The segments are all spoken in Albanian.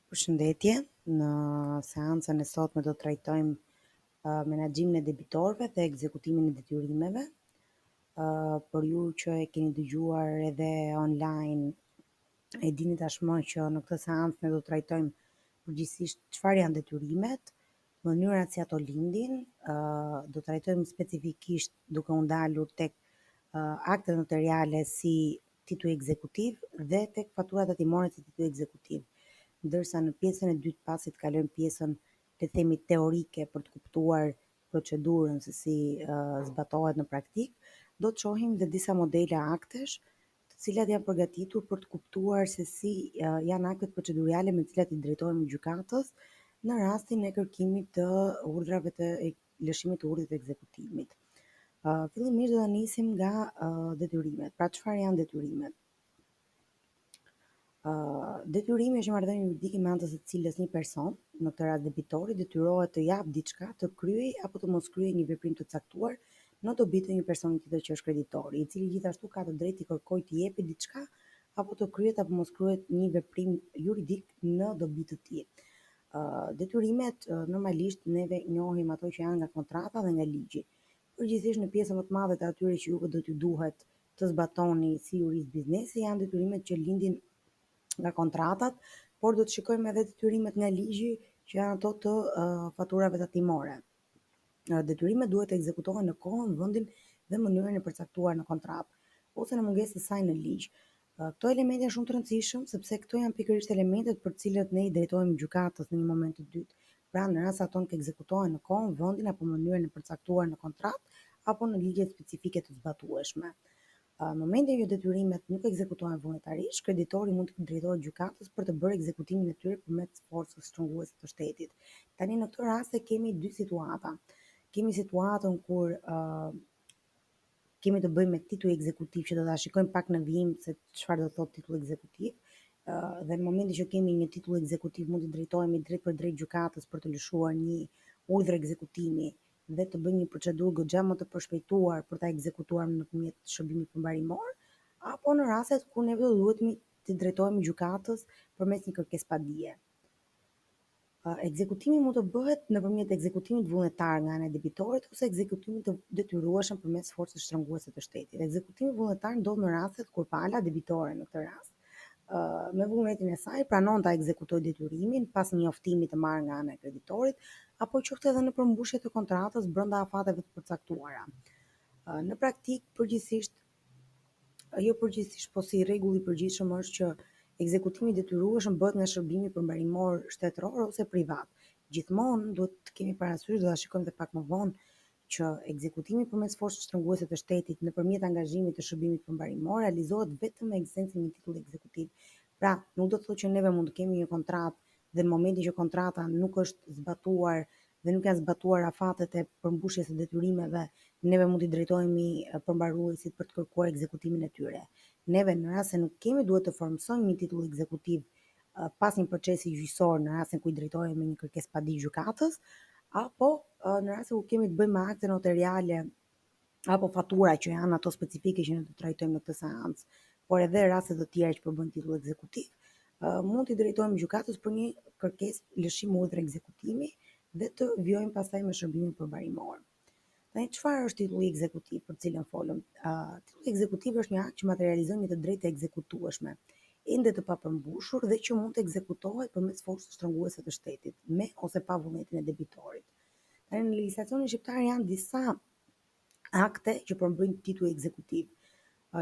Përshëndetje, në seancën e sotme do të trajtojmë menaxhimin e debitorëve dhe ekzekutimin e detyrimeve. Për ju që e keni dëgjuar edhe online, e dini tashmë që në këtë seancë ne do të trajtojmë përgjithsisht çfarë janë detyrimet, mënyrat si ato lindin, do të trajtojmë specifikisht duke u ndalur tek aktet notariale si titull ekzekutiv dhe tek faturat tatimore si titull ekzekutiv. Ndërsa në pjesën e dytë, pasi të kalojmë pjesën le të themi teorike për të kuptuar procedurën se si zbatohet në praktik, do të shohim dhe disa modele aktesh, të cilat janë përgatitur për të kuptuar se si janë aktet procedurale me të cilat i drejtohemi gjykatës në rastin e kërkimit të urdhrave të lëshimit të urdhrit të ekzekutimit. Fillimisht do ta nisim nga detyrimet. Pra çfarë janë detyrimet? Detyrimi është një marrëdhënie juridike me anë të së cilës një person, në këtë rast debitori, detyrohet të japë diçka, të kryejë apo të mos kryejë një veprim të caktuar në dobi të një personi tjetër që është kreditori, i cili gjithashtu ka të drejtë të kërkojë të jepë diçka apo të kryet apo mos kryet një veprim juridik në dobi të tij. Detyrimet normalisht neve njohim ato që janë nga kontrata dhe nga ligji. Përgjithsisht në pjesën më të madhe të atyre që juve do t'ju duhet të zbatoni si jurist biznesi janë detyrimet që lindin nga kontratat, por do të shikojmë edhe detyrimet nga ligji që janë ato të faturave tatimore. Detyrimet duhet të ekzekutohen në kohën, vendin dhe mënyrën e përcaktuar në kontratë ose në mungesë të saj në ligj. Këto elemente janë shumë të rëndësishëm sepse këto janë pikërisht elementet për të cilët ne i drejtohemi gjykatës në një moment të dytë. Pra në rast se ato nuk ekzekutohen në kohën, vendin apo mënyrën e përcaktuar në kontratë apo në ligjet specifike të zbatueshme. Në momentin që detyrimet nuk ekzekutohen vullnetarisht, kreditori mund të drejtohet gjykatës për të bërë ekzekutimin e tyre përmes forcës shtrënguese të shtetit. Tani në këtë rast kemi dy situata. Kemi situatën kur kemi të bëjmë me titull ekzekutiv që do ta shikojmë pak në vijim se çfarë do thotë titull ekzekutiv. Dhe në momentin që kemi një titull ekzekutiv mund të drejtohemi drejt për drejt gjykatës për të lëshuar një urdhër ekzekutimi dhe të bëjmë një procedurë goxha më të përshpejtuar për ta ekzekutuar nëpërmjet shërbimit përmbarimor, apo në rastet ku ne do duhemi të drejtohemi gjykatës përmes një kërkesë padije. Ekzekutimi mund të bëhet nëpërmjet ekzekutimit vullnetar nga ana e debitorit ose ekzekutimit të detyrueshëm përmes forcës shtrënguese të shtetit. Ekzekutimi vullnetar ndodh në rastet kur pala debitore në këtë rast me vullnetin e saj pranon ta ekzekutojë detyrimin pas njoftimit të marrë nga ana e kreditorit, apo qoftë edhe në përmbushje të kontratës brenda afateve të përcaktuara. Në praktik, po si rregull i përgjithshëm është që ekzekutimi i detyrueshëm bëhet nga shërbimi përmbarimor shtetëror ose privat. Gjithmonë duhet të kemi parasysh, do ta shikojmë edhe pak më vonë, që ekzekutimi përmes forcës shtrënguese të shtetit nëpërmjet angazhimit të shërbimit përmbarimor realizohet vetëm me ekzistencën e një titulli ekzekutiv. Pra, nuk do të thotë që neve mund të kemi një kontratë dhe në momentin që kontrata nuk është zbatuar dhe nuk janë zbatuar afatet e përmbushjes së detyrimeve, neve mund t'i drejtohemi përmbaruesit për të kërkuar ekzekutimin e tyre. Neve në rast se nuk kemi duhet të formsojmë një titull ekzekutiv pas një procesi gjyqësor në rastin ku i drejtohemi me një kërkesë padijë gjykatës, apo në rast ku kemi të bëjmë me akte notariale apo fatura që janë ato specifike që ne do të trajtojmë në këtë seancë, por edhe raste të tjera që përbën titull ekzekutiv, mund t'i drejtohemi gjykatës për një kërkesë lëshim urdhër ekzekutimi dhe të vjojmë pastaj me shërbimin përmbarimor. Tani çfarë është titulli ekzekutiv për cilën folëm? Titulli ekzekutiv është një akt që materializon një të drejtë të ekzekutueshme, ende të papërmbushur dhe që mund të ekzekutohet përmes forcës shtrënguese të shtetit, me ose pa vullnetin e debitorit. Tani në legjislacionin shqiptar janë disa akte që përmbajnë titull ekzekutiv.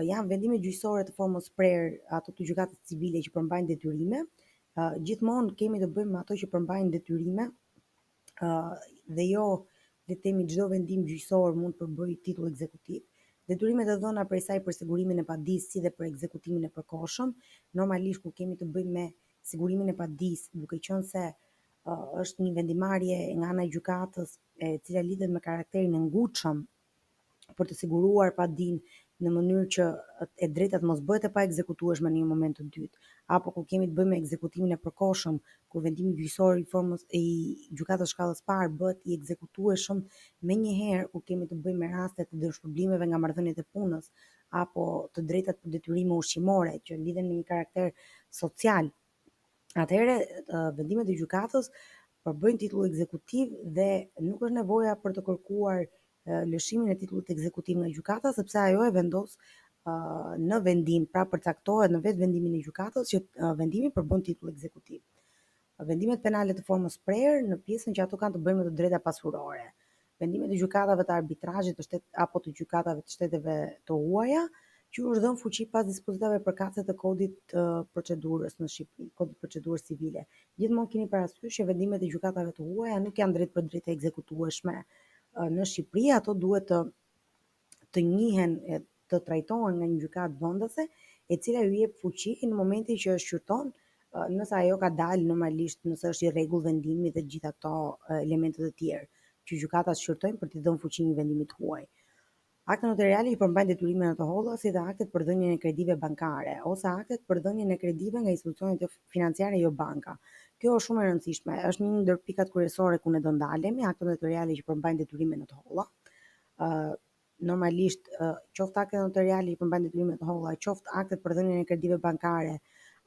Janë vendimet gjyqësore të formës prerë, ato të gjykatës civile që përmbajnë detyrime. Gjithmonë kemi të bëjmë me ato që përmbajnë detyrime dhe jo le të themi çdo vendim gjyqësor mund të përbëjë titull ekzekutiv. Detyrimet e dhëna prej saj për sigurimin e padisë si dhe për ekzekutimin e përkohshëm, normalisht kur kemi të bëjmë me sigurimin e padisë, duke qenë se është një vendimarrje nga ana e gjykatës e cila lidhet me karakterin e ngutshëm për të siguruar padinë në mënyrë që e drejta të mos bëhet e pa ekzekutueshme në një moment të dytë, apo kur kemi të bëjmë me ekzekutimin e përkohshëm, kur vendimi gjyqësor i formës i gjykatës shkallës parë bëhet i ekzekutueshëm menjëherë kur kemi të bëjmë me raste të dëshpërblimeve nga marrëdhëniet e punës apo të drejtat për detyrime ushqimore që lidhen me një karakter social Atëherë vendimet e gjykatës përbëjnë titull ekzekutiv dhe nuk është nevoja për të kërkuar lëshimin e titullit ekzekutiv nga gjykata, sepse ajo e vendos në vendim, pra përcaktohet në vetë vendimin e gjykatës që vendimi përbën titull ekzekutiv. Vendimet penale të formës prerë në pjesën që ato kanë të bëjnë me të drejta pasurore. Vendimet e gjykatave të arbitrazhit të apo të gjykatave të shteteve të huaja, që është dhënë fuqi pas dispozitave përkatëse të kodit të procedurës në Shqipëri, kodit procedurës civile. Gjithmonë keni parasysh që vendimet e gjykatave të huaja nuk janë drejt për drejtë ekzekutueshme në Shqipëri, ato duhet të njihen, të trajtohen nga një gjykatë vendase, e cila ju jep fuqi në momentin që shqyrton nëse ajo ka dalë normalisht, nëse është i rregull vendimi dhe gjitha ato elementet e tjerë që gjykata shqyrtojnë për t'i dhënë fuqi një vendimit huaj. Akte notariale i përmbajnë detyrimet në të holla, si dhe aktet për dhënien e kredive bankare ose aktet për dhënien e kredive nga institucionet financiare jo banka. Kjo është shumë e rëndësishme, është një ndër pikat kryesore ku ne do ndalemi, akte notariale që përmbajnë detyrimet në të holla. Normalisht qoftë aktet notariale që përmbajnë detyrimet në të holla, qoftë aktet për dhënien e kredive bankare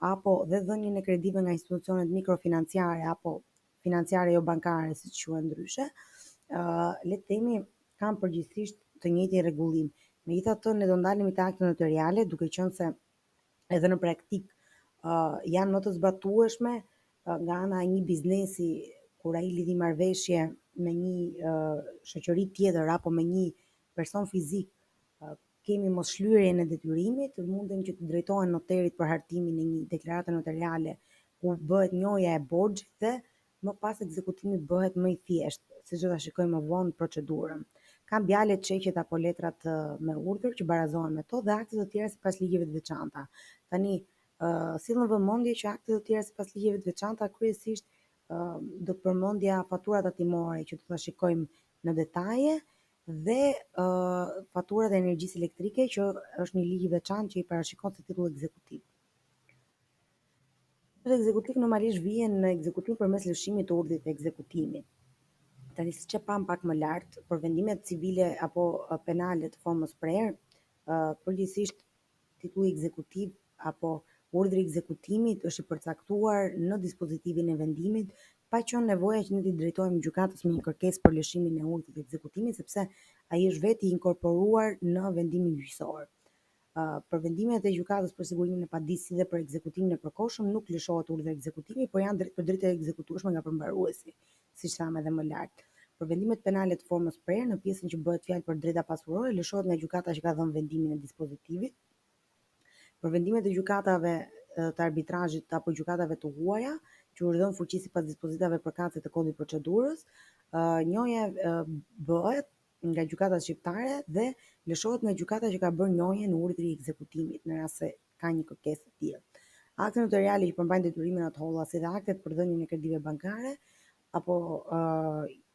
apo dhe dhënien e kredive nga institucionet mikrofinanciare apo financiare jo bankare, siç quhen ndryshe, le të themi kanë përgjithsisht të njëjtin rregullim. Megjithatë, ne do ndalemi te aktet notariale, duke qenë se edhe në praktik janë më të zbatueshme nga ana e një biznesi kur ai lidhi marrëveshje me një shoqëri tjetër apo me një person fizik, kemi moshlyrjen e detyrimit, munden që të drejtohen noterit për hartimin e një deklarate notariale ku bëhet njohja e borxhit dhe më pas ekzekutimi bëhet më i thjeshtë, siç do ta shikojmë më vonë procedurën. Ka bjalet, çeqet apo letrat me urdhër që barazohen me to dhe akte të tjera sipas ligjeve të veçanta. Tani sill në vëmendje që akte të tjera sipas ligjeve të veçanta kryesisht do të përmendja faturat tatimore që do ta shikojmë në detaje dhe faturat e energjisë elektrike që është një ligj i veçantë që i parashikon si titull ekzekutiv. Titulli ekzekutiv normalisht vjen në ekzekutim përmes lëshimit të urdhrit të ekzekutimit. Tani siç e pam pak më lart, për vendimet civile apo penale të formës prerë, përgjithsisht titulli ekzekutiv apo urdhri i ekzekutimit është i përcaktuar në dispozitivin e vendimit, pa qenë nevoja që ne të drejtohemi gjykatës me një kërkesë për lëshimin e urdhrit të ekzekutimit, sepse ai është vetë i inkorporuar në vendimin gjyqësor. Për vendimet e gjykatës për sigurimin e padisë dhe për ekzekutimin e përkohshëm nuk lëshohet urdhri ekzekutimi, por janë drejt për drejtë ekzekutueshme nga përmbaruesi, siç thamë edhe më lart. Për vendimet penale të formës prerë, në pjesën që bëhet fjalë për drejta pasurore, lëshohet nga gjykata që ka dhënë vendimin e dispozitivit. Për vendimet e gjykatave të arbitrazhit apo gjykatave të huaja, që është dhënë fuqi sipas dispozitave përkatëse të kodit procedurës, njohja bëhet nga gjykata shqiptare dhe lëshohet nga gjykata që ka bërë njohjen në urdhrin e ekzekutimit në rast se ka një kërkesë të tillë. Aktet notariale që përmbajnë detyrimin në të holla, si dhe aktet për dhënien e kredive bankare apo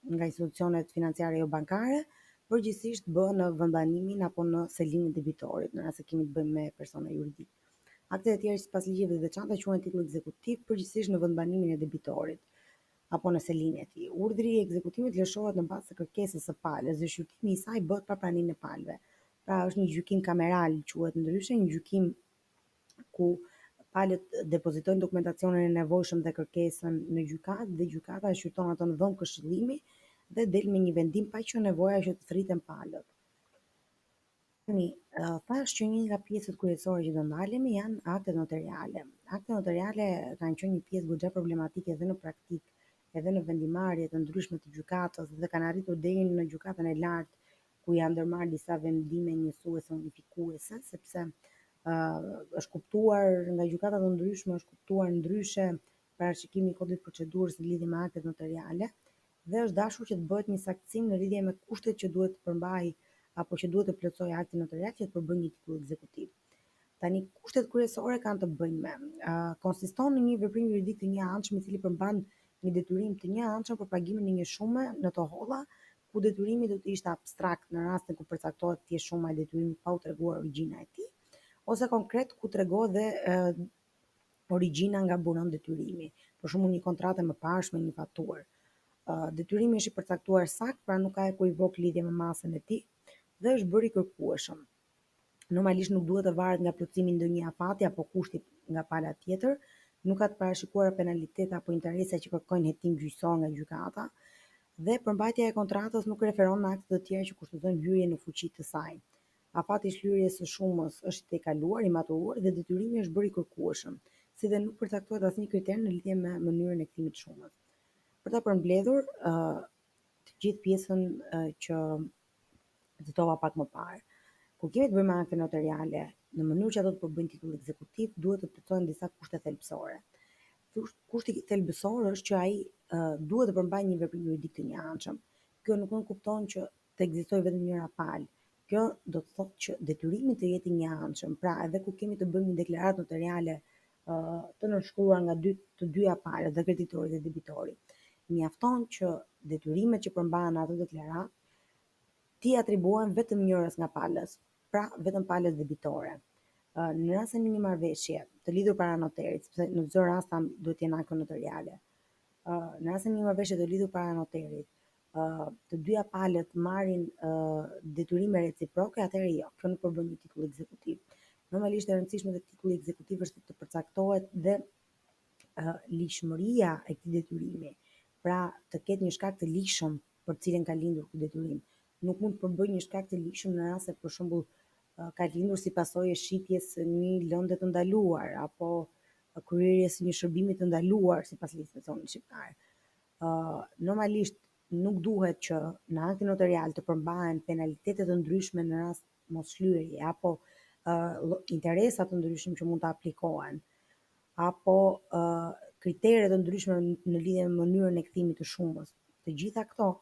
nga institucionet financiare jo bankare, përgjithsisht bëhen në vendbanimin apo në selimin e debitorit, në rast se kemi të bëjmë me persona juridike. Aktet e tjera sipas ligjeve të veçanta quhen titull ekzekutiv, përgjithsisht në vendbanimin e debitorit apo në selimin e tij. Urdhri i ekzekutimit lëshohet në bazë të kërkesës së palës dhe shqyrtimi i saj bëhet pa praninë e palëve. Pra është një gjykim kameral, quhet ndryshe, një gjykim ku palët depozitojnë dokumentacionin e nevojshëm dhe kërkesën në gjykatë dhe gjykata e shqyrton ato në dhomë këshillimi dhe del me një vendim pa qenë nevoja që të thriten palët. Tani, thash që një nga pjesët kryesore që do ndalemi janë aktet notariale. Aktet notariale kanë qenë një pjesë goxha problematike edhe në praktikë, edhe në vendimarrje të ndryshme të gjykatës dhe kanë arritur deri në gjykatën e lartë ku janë ndërmarrë disa vendime njësuese unifikuese, sepse është kuptuar nga gjykata të ndryshme, është kuptuar ndryshe parashikimi i kodit procedurës në lidhje me aktet notariale dhe është dashur që të bëhet një saktësim në lidhje me kushtet që duhet të përmbajë apo që duhet të plotësojë akti notarial që të përbëjë një titull ekzekutiv. Tani kushtet kryesore kanë të bëjnë me konsiston në një veprim juridik të njëanshëm i cili përmban një detyrim të njëanshëm për pagimin e një shume në të holla, ku detyrimi do të ishte abstrakt në rastin ku përcaktohet të jetë shuma e detyrimit pa u treguar origjina e tij, ose konkret ku tregohet dhe origjina nga buron detyrimi, për shembull një kontratë e mëparshme, një faturë. Detyrimi është i përcaktuar sakt, pra nuk ka ekuivok lidhje me masën e tij dhe është bërë i kërkueshëm. Normalisht nuk duhet të varet nga plotësimi i ndonjë afati apo kushti nga pala tjetër, nuk ka të parashikuara penalitete apo interesa që kërkojnë hetim gjyqësor nga gjykata, dhe përmbajtja e kontratës nuk referon në akte të tjera që kushtozojnë hyrjen në fuqi të saj. Afati i shlyrjes së shumës është i tejkaluar, i maturuar dhe detyrimi është bërë i kërkueshëm, si dhe nuk përcaktohet asnjë kriter në lidhje me mënyrën e kthimit të shumës. Për ta përmbledhur të gjithë pjesën që citova pak më parë, kur kemi të bëjmë me akte notariale, në mënyrë që ato të përbëjnë titull ekzekutiv, duhet të plotësohen disa kushte thelbësore. Kushti thelbësor është që ai duhet të përmbajë një veprim juridik të njëanshëm. Kjo nuk kupton që të ekzistojë vetëm njëra palë. Kjo do të thotë që detyrimi të jetë i njëanshëm. Pra, edhe kur kemi të bëjmë një deklaratë notariale të nënshkruar nga të dyja palët, dhe kreditori dhe debitori, mjafton që detyrimet që përmbahen në atë deklaratë ti atribuohen vetëm njërës nga palës, pra vetëm palës debitore. Në rast se një marrëveshje të lidhur para noterit, sepse në çdo rast duhet të jenë akte notariale. Në rast se një marrëveshje të lidhur para noterit, të dyja palët marrin detyrime reciproke, atëherë jo, kjo nuk përbën një titull ekzekutiv. Normalisht e rëndësishme te titulli ekzekutiv është të përcaktohet dhe ligjshmëria e këtij detyrimi. Pra, të ketë një shkak të ligjshëm për cilën ka lindur ky detyrim. Nuk mund të përbëjë një shkak të ligjshëm në rast se për shembull ka lindur si pasojë e shitjes së një lënde të ndaluar apo kryerjes së një shërbimi të ndaluar sipas legjislacionit shqiptar. Normalisht nuk duhet që në aktin notarial të përmbahen penalitete të ndryshme në rast mosshlyerje apo interesa të ndryshëm që mund të aplikohen, apo kritere të ndryshme në lidhje me mënyrën e kthimit të shumës. Të gjitha këto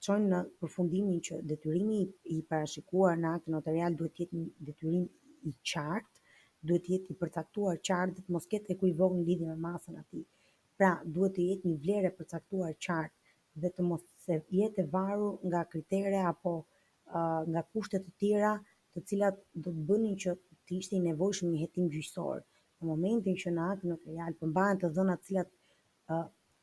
çojnë në përfundimin që detyrimi i parashikuar në aktin notarial duhet të jetë një detyrim i qartë, duhet të jetë i përcaktuar qartë, të mos ketë ekivok në lidhje me masën e tij. Pra, duhet të jetë një vlerë e përcaktuar qartë dhe të mos jetë e varur nga kritere apo nga kushte të tjera, të cilat do të bënin që të ishte i nevojshëm një hetim gjyqësor. Në momentin që në aktin notarial përmbahen të dhëna të cilat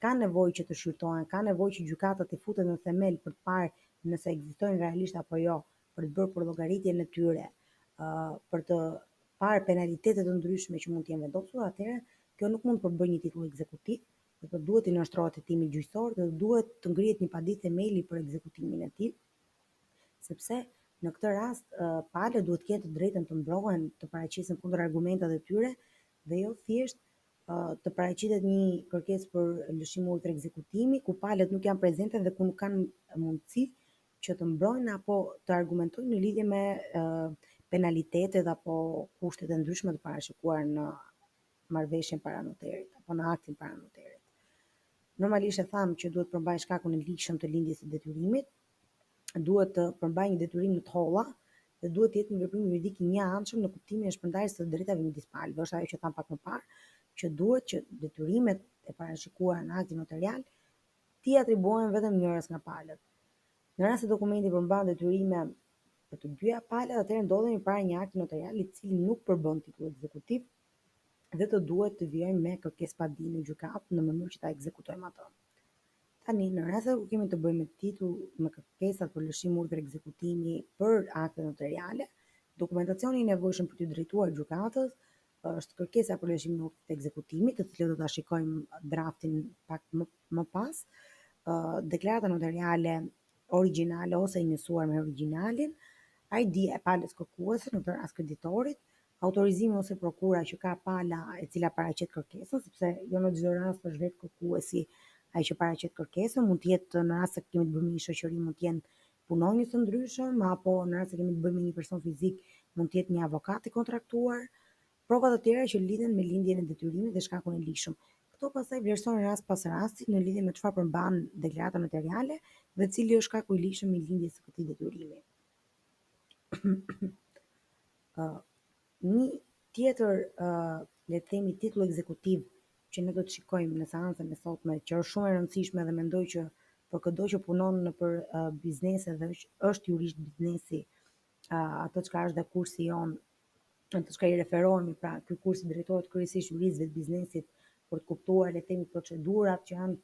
ka nevojë që të shqyrtohen, ka nevojë që gjykata të futet në themel për të parë nëse ekzistojnë realisht apo jo, për të bërë përllogaritjen e tyre, për të parë penalitete të ndryshme që mund të jenë vendosur, atëherë kjo nuk mund të përbëjë një titull ekzekutiv, por duhet i nënshtrohet hetimi gjyqësor dhe duhet të ngrihet një padit themeli për ekzekutimin e tij, sepse në këtë rast palët duhet të kenë të drejtën të mbrohen, të paraqiten kundër argumentave të tyre dhe jo thjesht të paraqitet një kërkesë për lëshim ulër ekzekutimi, ku palët nuk janë prezente dhe ku nuk kanë mundësi që të mbrojnë apo të argumentojnë në lidhje me penalitetet apo kushtet e ndryshme të parashikuar në marrëveshjen para noterit apo në aktin para noterit. Normalisht e thamë që duhet përmbajë shkakun e ligjshëm të lindjes së detyrimit, duhet të përmbajë një detyrim në të holla dhe duhet të jetë një veprim juridik i njëanshëm në kuptimin e shpërndarjes së drejtave midis palëve. Është ajo që tham pak më parë, që duhet që detyrimet e parashikuara në aktin notarial t'i atribuohen vetëm njërës nga palët. Në rast se dokumenti përmban detyrime për të dyja palët, atëherë ndodhemi para një akti notarial i cili nuk përbën titull ekzekutiv dhe të duhet të vijojmë me kërkesë padi në gjykatë në mënyrë që ta ekzekutojmë atë. Tani, në rast se kemi të bëjmë me titull me kërkesat për lëshim urdhër ekzekutimi për akte notariale, dokumentacioni i nevojshëm për të drejtuar gjykatës është kërkesa për lëshim urdhër të ekzekutimit, të cilën do ta shikojmë draftin pak më pas, deklarata notariale origjinale ose i njësuar me origjinalin, ID e palës kërkuese, në këtë rast kreditorit, autorizimi ose prokura që ka pala e cila paraqet kërkesën, sepse jo në çdo rast është vetë kërkuesi ai që paraqet kërkesën, mund të jetë në rast se kemi të bëjmë me një shoqëri, mund të jenë punonjës të ndryshëm, apo në rast se kemi të bëjmë me një person fizik, mund të jetë një avokat i kontraktuar, prova të tjera që lidhen me lindjen e detyrimit dhe shkakun e ligjshëm. Këto pastaj vlerësohen rast pas rasti në lidhje me çfarë përmban deklarata notariale dhe cili është shkaku i ligjshëm i lindjes së këtij detyrimi. Një tjetër, le të themi, titull ekzekutiv që ne do të shikojmë në seancën e sotme, që është shumë e rëndësishme dhe mendoj që për çdo që punon nëpër biznese dhe është jurisht biznesi, ato çka është dhe kursi jon, ato çka i referohemi, pra ky kurs i drejtohet kryesisht juristëve të biznesit për të kuptuar, le të themi, procedurat që janë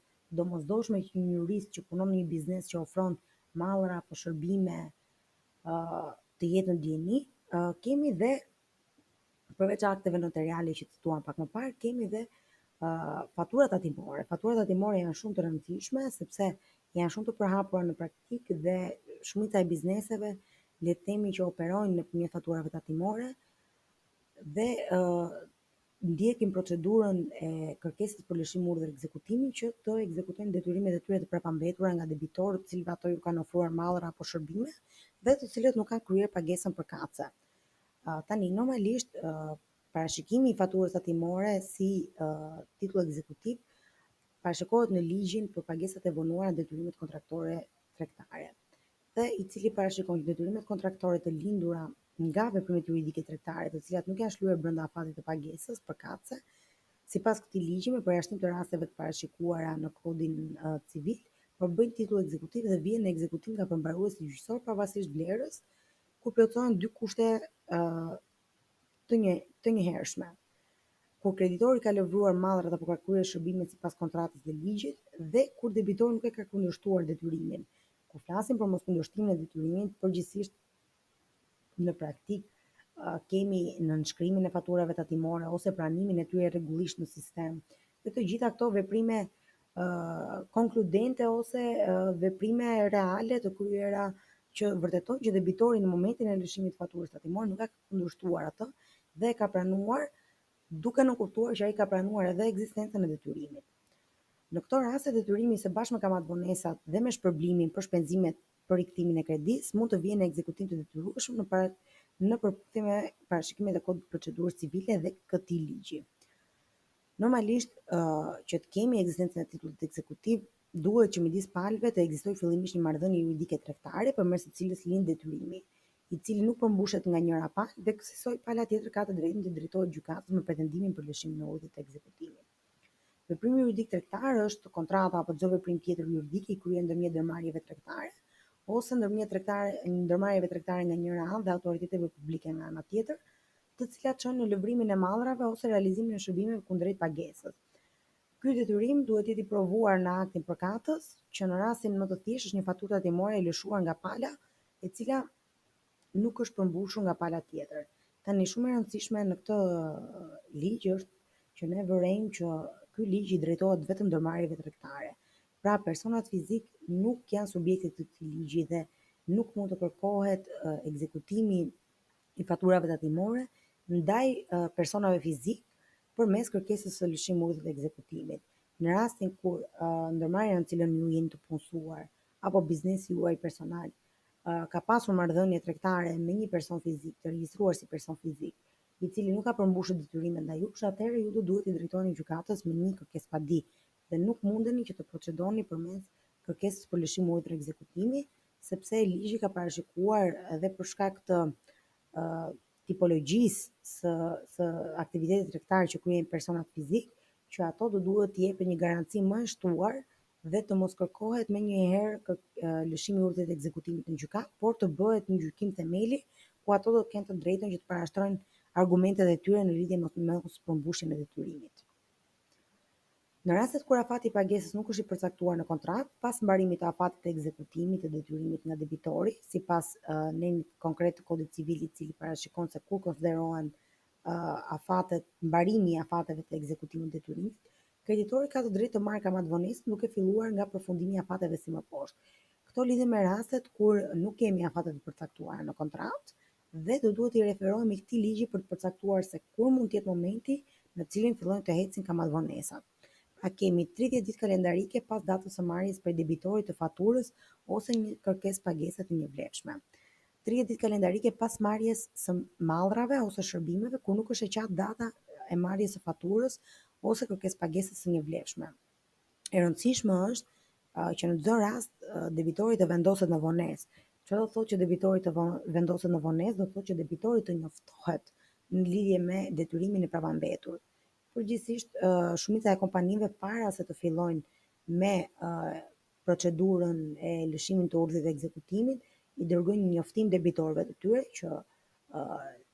domosdoshme që një jurist që punon në një biznes që ofron mallra apo shërbime të jetë në dieni. Kemi dhe Përveç akteve notariale që cituam pak më parë, kemi dhe faturat tatimore. Faturat tatimore janë shumë të rëndësishme sepse janë shumë të përhapura në praktikë dhe shumica e bizneseve le të themi që operojnë nëpërmjet faturave tatimore dhe ndjekin procedurën e kërkesës për lëshim urdhër ekzekutimi që të ekzekutojnë detyrimet e tyre të prapambetura nga debitorët, të cilëve ato ju kanë ofruar mallra apo shërbime dhe të cilët nuk kanë kryer pagesën përkatëse. Tani normalisht parashikimi i faturës tatimore si titull ekzekutiv parashikohet në ligjin për pagesat e vonuara në detyrimet kontraktore tregtare dhe i cili parashikon që detyrimet kontraktore të lindura nga veprimet juridike tregtare, të cilat nuk janë shluar brenda afatit të pagesës përkatëse, sipas këtij ligji me përjashtim të rasteve të parashikuara në kodin civil, përbëjnë titull ekzekutiv dhe vijnë në ekzekutim nga përmbaruesi gjyqësor pavarësisht vlerës, kur plotësohen dy kushte të njëhershme. Kur kreditori ka lëvruar mallrat apo ka kryer shërbimet sipas kontratës dhe ligjit dhe kur debitori nuk e ka kundërshtuar detyrimin. Kur flasim për moskundërshtimin e detyrimit, përgjithsisht në praktik kemi nënshkrimin e faturave tatimore ose pranimin e tyre rregullisht në sistem. Dhe të gjitha këto veprime konkludente ose veprime reale të kryera që vërtetojnë që debitori në momentin e lëshimit të faturës tatimore nuk ka kundërshtuar atë dhe e ka pranuar duke në kuptuar që ai ka pranuar edhe ekzistencën e detyrimit. Në këto raste detyrimi së bashku me kamatvonesat dhe me shpërblimin për shpenzimet për rikthimin e kredisë mund të vijë në ekzekutim të detyrueshëm në përputhje me parashikimet e kodit procedurës civile dhe këtij ligji. Normalisht që të kemi ekzistencën e titullit ekzekutiv, duhet që midis palëve të ekzistojë fillimisht një marrëdhënie juridike tregtare përmes së cilës lind detyrimi, i cili nuk përmbushet nga njëra palë dhe kësaj pala tjetër ka të drejtën të drejtohet gjykatës me pretendimin për lëshimin e urdhrit të ekzekutimit. Veprimi juridik tregtar është kontrata apo çdo veprim tjetër juridik i kryer ndërmjet ndërmarrjeve tregtare ose ndërmarrjeve tregtare nga njëra anë dhe autoriteteve publike nga ana tjetër, të cilat çojnë në lëvrimin e mallrave ose realizimin e shërbimeve kundrejt pagesës. Ky detyrim duhet të jetë i provuar në aktin përkatës, që në rastin më të thjeshtë është një faturë tatimore e lëshuar nga pala, e cila nuk është përmbushur nga pala tjetër. Tani shumë e rëndësishme në këtë ligj është që ne vërejmë që ky ligj i drejtohet vetëm ndërmarrjeve tregtare. Pra personat fizik nuk janë subjekte të këtij ligji dhe nuk mund të kërkohet ekzekutimi i faturave tatimore ndaj personave fizik përmes kërkesës së lëshim urdhrit të ekzekutimit. Në rastin kur ndërmarrja në cilën ju jeni të punësuar apo biznesi juaj personal ka pasur marrëdhënie tregtare me një person fizik të regjistruar si person fizik, i cili nuk ka përmbushur detyrimet ndaj jush, atëherë ju do duhet i drejtoheni gjykatës me një kërkesë padi dhe nuk mundeni që të procedoni përmes kërkesës për lëshim urdhri ekzekutimi, sepse ligji ka parashikuar edhe për shkak të tipologjisë së aktivitetit tregtar që kryejnë personat fizik, që ato do duhet të jepin një garanci më e shtuar dhe të mos kërkohet më njëherë lëshimi i urdhrit të ekzekutimit në gjykat, por të bëhet një gjykim themeli ku ato do të kenë të drejtën që të parashtrojnë argumentet e tyre në lidhje me mospërmbushjen e detyrimit. Në rastet kur afati i pagesës nuk është i përcaktuar në kontratë, pas mbarimit të afatit të ekzekutimit të detyrimit nga debitori, sipas nenit konkret të kodit civil i cili parashikon se kur konsiderohen mbarimi i afateve të ekzekutimit të detyrimit, kreditori ka të drejtë të marrë kamatvonesën duke filluar nga përfundimi i afateve si më poshtë. Këto lidhen me rastet kur nuk kemi afate të përcaktuara në kontratë dhe do duhet i referohemi këtij ligji për të përcaktuar se kur mund të jetë momenti në cilin fillojnë të ecin kamatvonesat. Pra kemi 30 ditë kalendarike pas datës së marrjes prej debitorit të faturës ose një kërkesë pagese të njëvlefshme. 30 ditë kalendarike pas marrjes së mallrave ose shërbimeve kur nuk është e qartë data e marrjes së faturës ose kërkesë pagesës së njëvlefshme. E rëndësishme është që në çdo rast debitori të vendoset në vonesë. Çfarë do thotë që debitori të vendoset në vonesë? Do thotë që debitori të njoftohet në lidhje me detyrimin e prapambetur. Përgjithsisht shumica e kompanive para se të fillojnë me procedurën e lëshimit të urdhrit të ekzekutimit, i dërgojnë një njoftim debitorëve të tyre që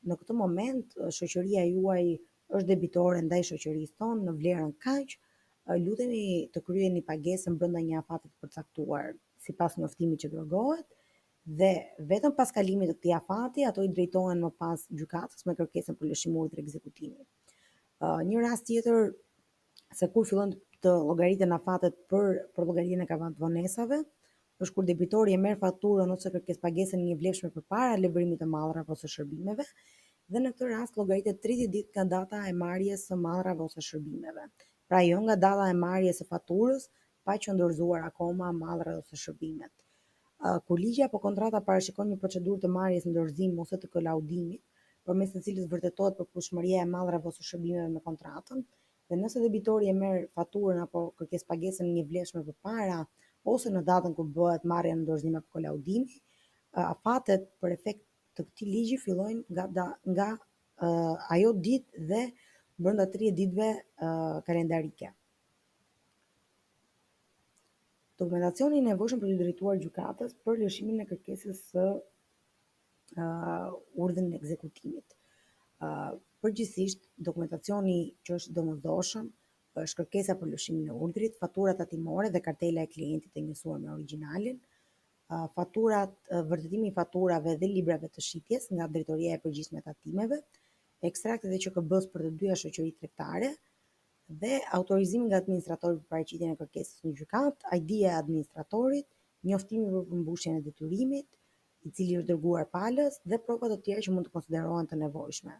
në këtë moment shoqëria juaj është debitore ndaj shoqërisë tonë në vlerën kaq, lutemi të kryeni pagesën brenda një afati të përcaktuar sipas njoftimit që dërgohet Dhe vetëm pas kalimit të këtij afati ato i drejtohen më pas gjykatës me kërkesën për lëshim urdhri ekzekutimi. Një rast tjetër se kur fillon të llogariten afatet për llogaritjen e vonesave është kur debitori e merr faturën ose kërkesë pagesën një vlefshme përpara leverimit të mallrave ose shërbimeve, dhe në këtë rast llogaritet 30 ditë nga data e marrjes së mallrave ose shërbimeve. Pra jo nga data e marrjes së faturës, pa që dorëzuar akoma mallrat ose shërbimet. Kur ligji apo kontrata parashikon një procedurë të marrjes në dorëzim ose të kolaudimit, përmes të cilës vërtetohet përputhshmëria e mallrave ose shërbimeve me kontratën, dhe nëse debitori e merr faturën apo kërkesë pagesën një vlefshme përpara ose në datën kur bëhet marrja në dorëzim apo kolaudimi, afatet për efekt të këtij ligji fillojnë nga ajo ditë dhe brenda 30 ditëve kalendarike. Dokumentacioni i nevojshëm për të drejtuar gjykatës për lëshimin e kërkesës së urdhrin e ekzekutimit. Përgjithsisht, dokumentacioni që është domosdoshëm është kërkesa për lëshimin e urdhrit, faturat tatimore dhe kartela e klientit të njësuar me origjinalin, vërtetimi i faturave dhe librave të shitjes nga Drejtoria e Përgjithshme e Tatimeve, ekstraktet e QKB-s për të dyja shoqëritë tregtare dhe autorizimi nga administratori për paraqitjen e kërkesës në gjykatë, ID-ja e administratorit, njoftimi për përmbushjen e detyrimit, i cili është dërguar palës, dhe prova të tjera që mund të konsiderohen të nevojshme.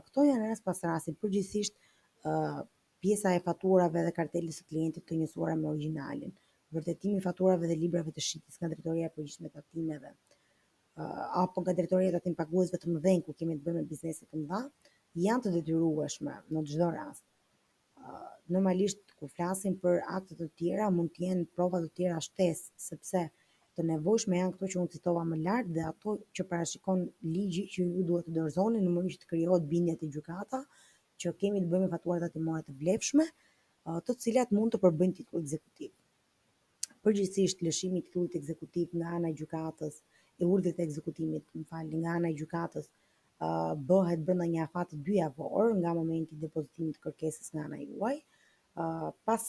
Këto janë rast pas rasti, përgjithsisht pjesa e faturave dhe kartelës së klientit të njësuara me origjinalin, vërtetimi i faturave dhe librave të shitjes nga Drejtoria e Përgjithshme e Tatimeve, apo nga Drejtoria e Tatim Paguesve të mëdhenj ku kemi të bëjmë me biznese të mëdha, janë të detyrueshme në çdo rast. Normalisht kur flasim për akte të tjera mund të jenë prova të tjera shtesë, sepse të nevojshme janë këto që unë citova më lart dhe ato që parashikon ligji që ju duhet të dorëzoni në mënyrë që të krijohet bindje te gjykata që kemi të bëjmë me fatura tatimore të vlefshme, të cilat mund të përbëjnë titull ekzekutiv. Përgjithsisht lëshimi i titullit ekzekutiv nga ana e gjykatës, e urdhrit të ekzekutimit, nga ana e gjykatës, bëhet brenda një afati 2 javor nga momenti i depozitimit të kërkesës nga ana juaj. Pas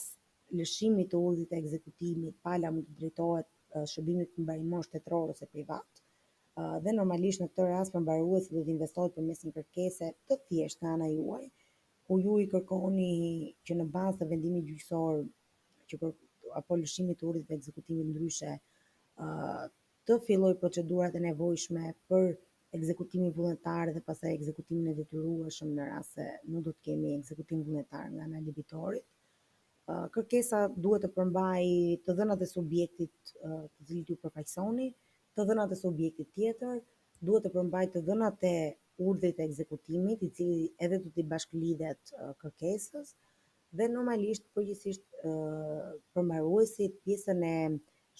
lëshimit të urdhrit të ekzekutimit, pala mund të drejtohet shërbimit përmbarimor shtetëror ose privat. Dhe normalisht në këtë rast përmbaruesi do të investohet përmes një kërkese të thjeshtë nga ana juaj, ku ju i kërkoni që në bazë të vendimit gjyqësor apo lëshimit të urdhrit të ekzekutimit ndryshe, të filloj procedurat e nevojshme për ekzekutimin vullnetar dhe pastaj ekzekutimin e detyrueshëm në rast se nuk do të kemi ekzekutim vullnetar nga ana e debitorit. Kërkesa duhet të përmbajë të dhënat e subjektit të cilit ju përfaqësoni, të dhënat e subjektit tjetër, duhet të përmbajë të dhënat e urdhrit të ekzekutimit, i cili edhe do t'i bashkëlidhet kërkesës, dhe normalisht përgjithsisht përmbaruesit pjesën e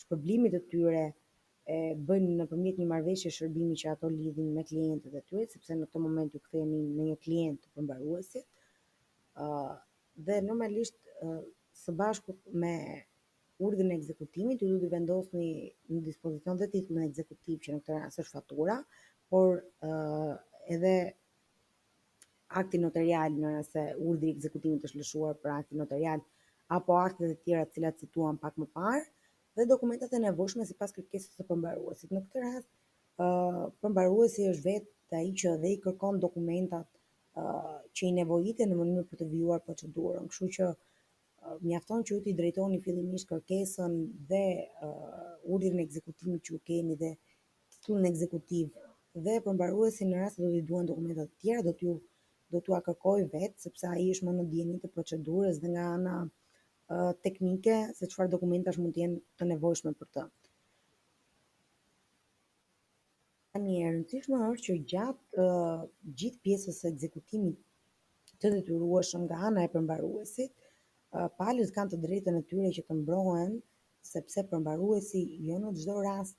shpërblimit të tyre e bëjnë nëpërmjet një marrëveshje shërbimi që ato lidhin me klientët e tyre, sepse në këtë moment ju ktheheni në një klient të përmbaruesit. Dhe normalisht së bashku me urdhrin e ekzekutimit ju do të vendosni në dispozicion dhe titullin ekzekutiv që në këtë rast është fatura, por edhe akti notarial në rast se urdhri i ekzekutimit është lëshuar për akti notarial apo aktet e tjera të cilat cituam pak më parë, dhe dokumentat e nevojshme sipas kërkesës së përmbaruesit. Në këtë rast, përmbaruesi është vetë ai që dhe i kërkon dokumentat që i nevojiten në mënyrë për të vijuar procedurën. Kështu që mjafton që ju t'i drejtoni fillimisht kërkesën dhe urdhrin e ekzekutimit që ju keni dhe titullin ekzekutiv, dhe përmbaruesi në rast se do t'i duhen dokumenta të tjera do t'ua kërkoj vetë, sepse ai është më në dijen të procedurës dhe nga ana teknike se çfarë dokumentash mund të jenë të nevojshme për të. Tani e rëndësishme është që gjatë gjithë pjesës së ekzekutimit të detyrueshëm nga ana e përmbaruesit, palët kanë të drejtën e tyre që të mbrohen, sepse përmbaruesi jo në çdo rast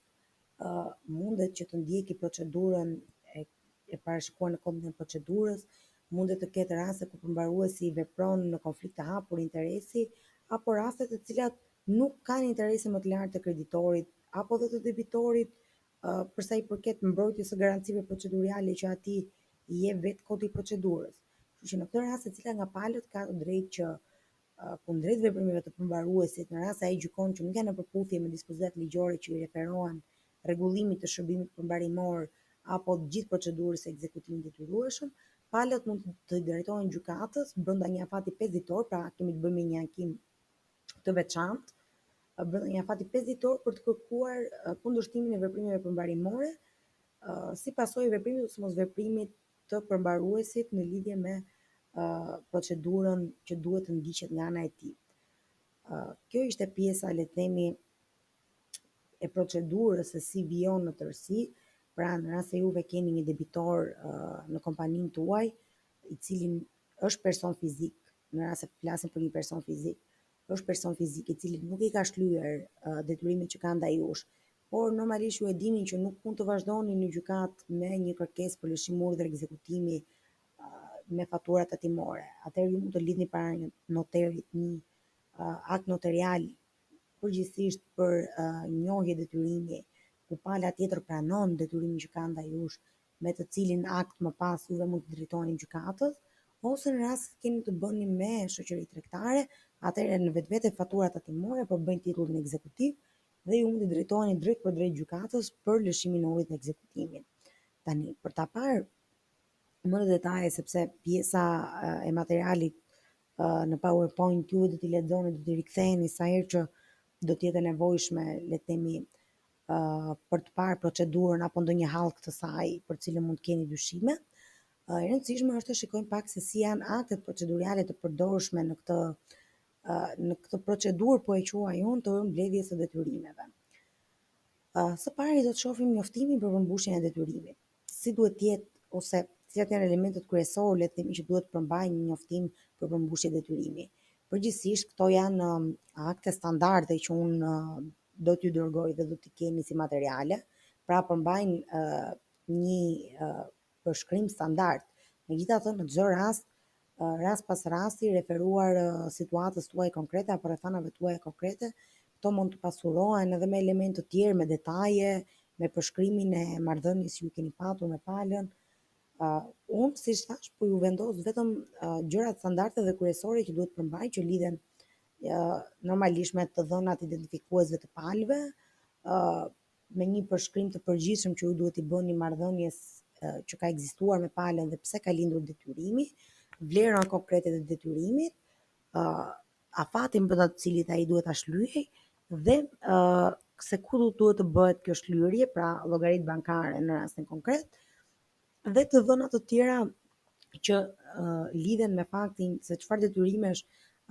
mundet që të ndjeki procedurën e parashikuar në kodin e procedurës, mundet të ketë raste ku përmbaruesi vepron në konflikt të hapur interesi, apo raste të cilat nuk kanë interese më të lartë të kreditorit apo dhe të debitorit për sa i përket mbrojtjes së garancive procedurale që atij i jep vetë kodi i procedurës. Kështu që në këtë rast secila nga palët ka të drejtë që kundrejt veprimeve të përmbaruesit, në rast se ai gjykon që nuk janë në përputhje me dispozitat ligjore që i referohen rregullimit të shërbimit përmbarimor apo të gjithë procedurës së ekzekutimit detyrueshëm, palët mund të drejtohen gjykatës brenda një afati 5 ditor, pra kemi të bëjmë me një ankim të veçantë, brenda një afati 5 ditor për të kërkuar kundërshtimin e veprimeve përmbarimore si pasojë e veprimit ose mosveprimit të përmbaruesit në lidhje me procedurën që duhet të ndiqet nga ana e tij. Kjo ishte pjesa, le të themi, e procedurës se si vijon në tërësi, pra në rast se juve keni një debitor në kompaninë tuaj, i cili është person fizik, në rast se flasim për një person fizik, është person fizik i cili nuk i ka shlyer detyrimet që ka ndaj jush, por normalisht ju e dini që nuk mund të vazhdoni në gjykat me një kërkesë për lëshim urdhër ekzekutimi me fatura tatimore. Atëherë ju mund të lidhni para një noterit një akt notarial përgjithsisht për njohje detyrimi, ku pala tjetër pranon detyrimin që ka ndaj jush, me të cilin akt më pas juve mund të drejtoheni gjykatës, ose në rast se keni të bëni me shoqëri tregtare, atëherë në vetvete faturat tatimore përbëjnë titullin ekzekutiv dhe ju mund të drejtoheni drejt për drejt gjykatës për lëshimin e urdhrit të ekzekutimit. Tani, për ta parë më në detaje, sepse pjesa e materialit në PowerPoint ju do t'i lexoni, do t'i riktheheni sa herë që do të jetë nevojshme, le të themi, për të parë procedurën apo ndonjë hallk të saj për cilën mund të keni dyshime. E rëndësishme është të shikojmë pak se si janë aktet procedurale të përdorshme në këtë procedurë, po e quaj unë, të mbledhjes së detyrimeve. Së pari do të shohim njoftimin për përmbushjen e detyrimit. Si duhet të jetë ose cilat janë elementet kryesorë, le të themi, që duhet të përmbajnë një njoftim për përmbushje detyrimi. Përgjithsisht këto janë akte standarde që unë do t'ju dërgoj dhe do t'i keni si materiale, pra përmbajnë një përshkrim standard. Megjithatë, në çdo rast, rast pas rasti, referuar situatës tuaj konkrete apo rrethanave tuaja konkrete, këto mund të pasurohen edhe me elemente të tjerë, me detaje, me përshkrimin e marrëdhënies që ju keni patur me palën. Unë, si thash, po ju vendos vetëm gjërat standarde dhe kryesore që duhet përmbaj, që lidhen normalisht me të dhënat identifikuesve të palëve, me një përshkrim të përgjithshëm që ju duhet i bëni marrëdhënies që ka ekzistuar me palën dhe pse ka lindur detyrimi, vlerën konkrete të detyrimit, afatin brenda të cilit ai duhet ta shlyejë dhe se ku duhet të bëhet kjo shlyerje, pra llogaritë bankare në rastin konkret, dhe të dhënat të tjera që lidhen me faktin se çfarë detyrimesh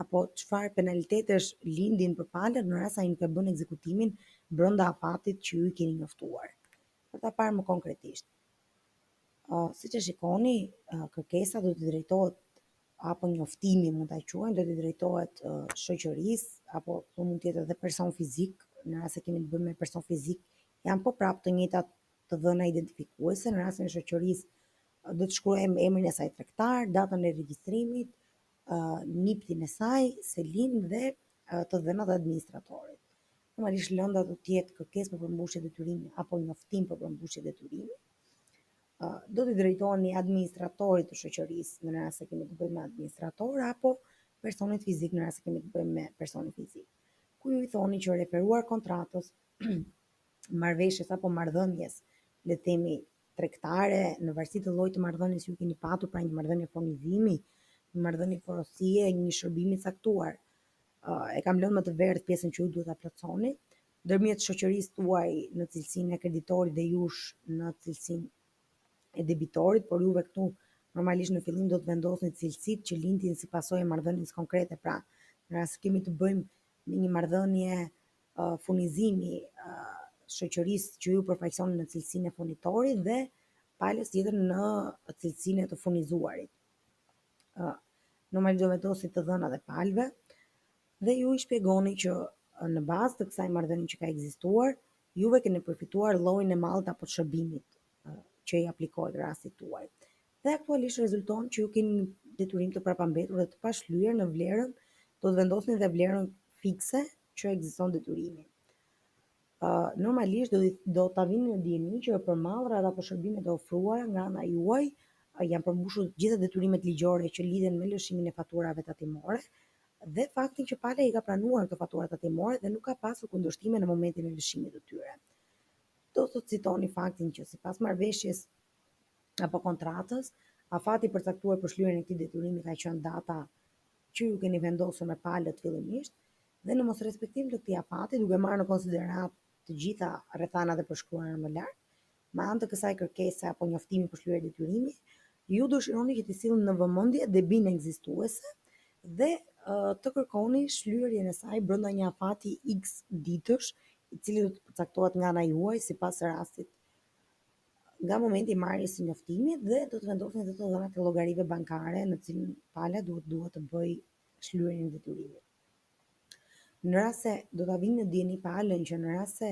apo çfarë penalitetesh lindin për palën në rast se ai nuk e bën ekzekutimin brenda afatit që ju i keni njoftuar. Për ta parë më konkretisht, siç e shikoni, kërkesa do të drejtohet apo njoftimi mund ta quajmë, do të drejtohet shoqërisë apo mund të jetë edhe person fizik, në rast se kemi të bëjmë me person fizik, janë po prapë të njëjtat të dhëna identifikuese. Në rastin e shoqërisë do të shkruajmë emrin e saj tregtar, datën e regjistrimit, NIPT-in e saj, selin dhe të dhënat e administratorit. Normalisht lënda do të jetë kërkesë për përmbushje detyrimi apo njoftim për përmbushje detyrimi. Do t'i drejtoheni administratorit të shoqërisë në rast se kemi të bëjmë me administrator apo personit fizik në rast se kemi të bëjmë me personin fizik. Ku ju i thoni që referuar kontratës, marrëveshjes apo marrëdhënies, le të themi tregtare, në varësi të llojit të marrëdhënies ju keni patur, pra një marrëdhënie furnizimi, një marrëdhënie porosie, një shërbimi i caktuar. E kam lënë më të verdhë pjesën që ju duhet ta plotësoni, ndërmjet shoqërisë tuaj në cilësinë e kreditorit dhe jush në cilësinë e debitorit, por juve këtu normalisht në fillim do të vendosni cilësitë që lindin si pasojë e marrëdhënies konkrete, pra në rast se kemi të bëjmë me një marrëdhënie furnizimi shoqërisë që ju përfaqësoni në cilësinë e furnitorit dhe palës tjetër në cilësinë e të furnizuarit. Normalisht do vendosni të dhënat e palëve dhe ju i shpjegoni që në bazë të kësaj marrëdhënie që ka ekzistuar, juve keni përfituar llojin e mallt apo shërbimit që i aplikohet rastit tuaj. Dhe aktualisht rezulton që ju keni një detyrim të prapambetur dhe të pashlyer në vlerën, do të vendosni dhe vlerën fikse që ekziston detyrimi. Normalisht do ta vini në dijeni që përmallrat apo shërbimet e ofruara nga ana juaj janë përmbushur të gjitha detyrimet ligjore që lidhen me lëshimin e faturave tatimore dhe faktin që pala i ka pranuar këto fatura tatimore dhe nuk ka pasur kundërshtime në momentin e lëshimit të tyre. do të citoni faktin që sipas marrëveshjes apo kontratës, afati përcaktuar për shlyerjen e këtij detyrimi ka qenë data që ju keni vendosur me palët fillimisht dhe në mosrespektim të këtij afati, duke marrë në konsiderat të gjitha rrethanat e përshkruara më lart, me anë të kësaj kërkese apo njoftimi për shlyerje detyrimi, ju dëshironi që të sillni në vëmendje debin ekzistuese dhe të kërkoni shlyerjen e saj brenda një afati X ditësh, i cili do të përcaktohet nga ana juaj sipas rastit nga momenti i marrjes së njoftimit dhe do të vendosni të dhënat e llogarive bankare në cilën pala duhet të bëj shlyerjen e detyrimit. Në rast se do ta vini në dieni palën që në rast se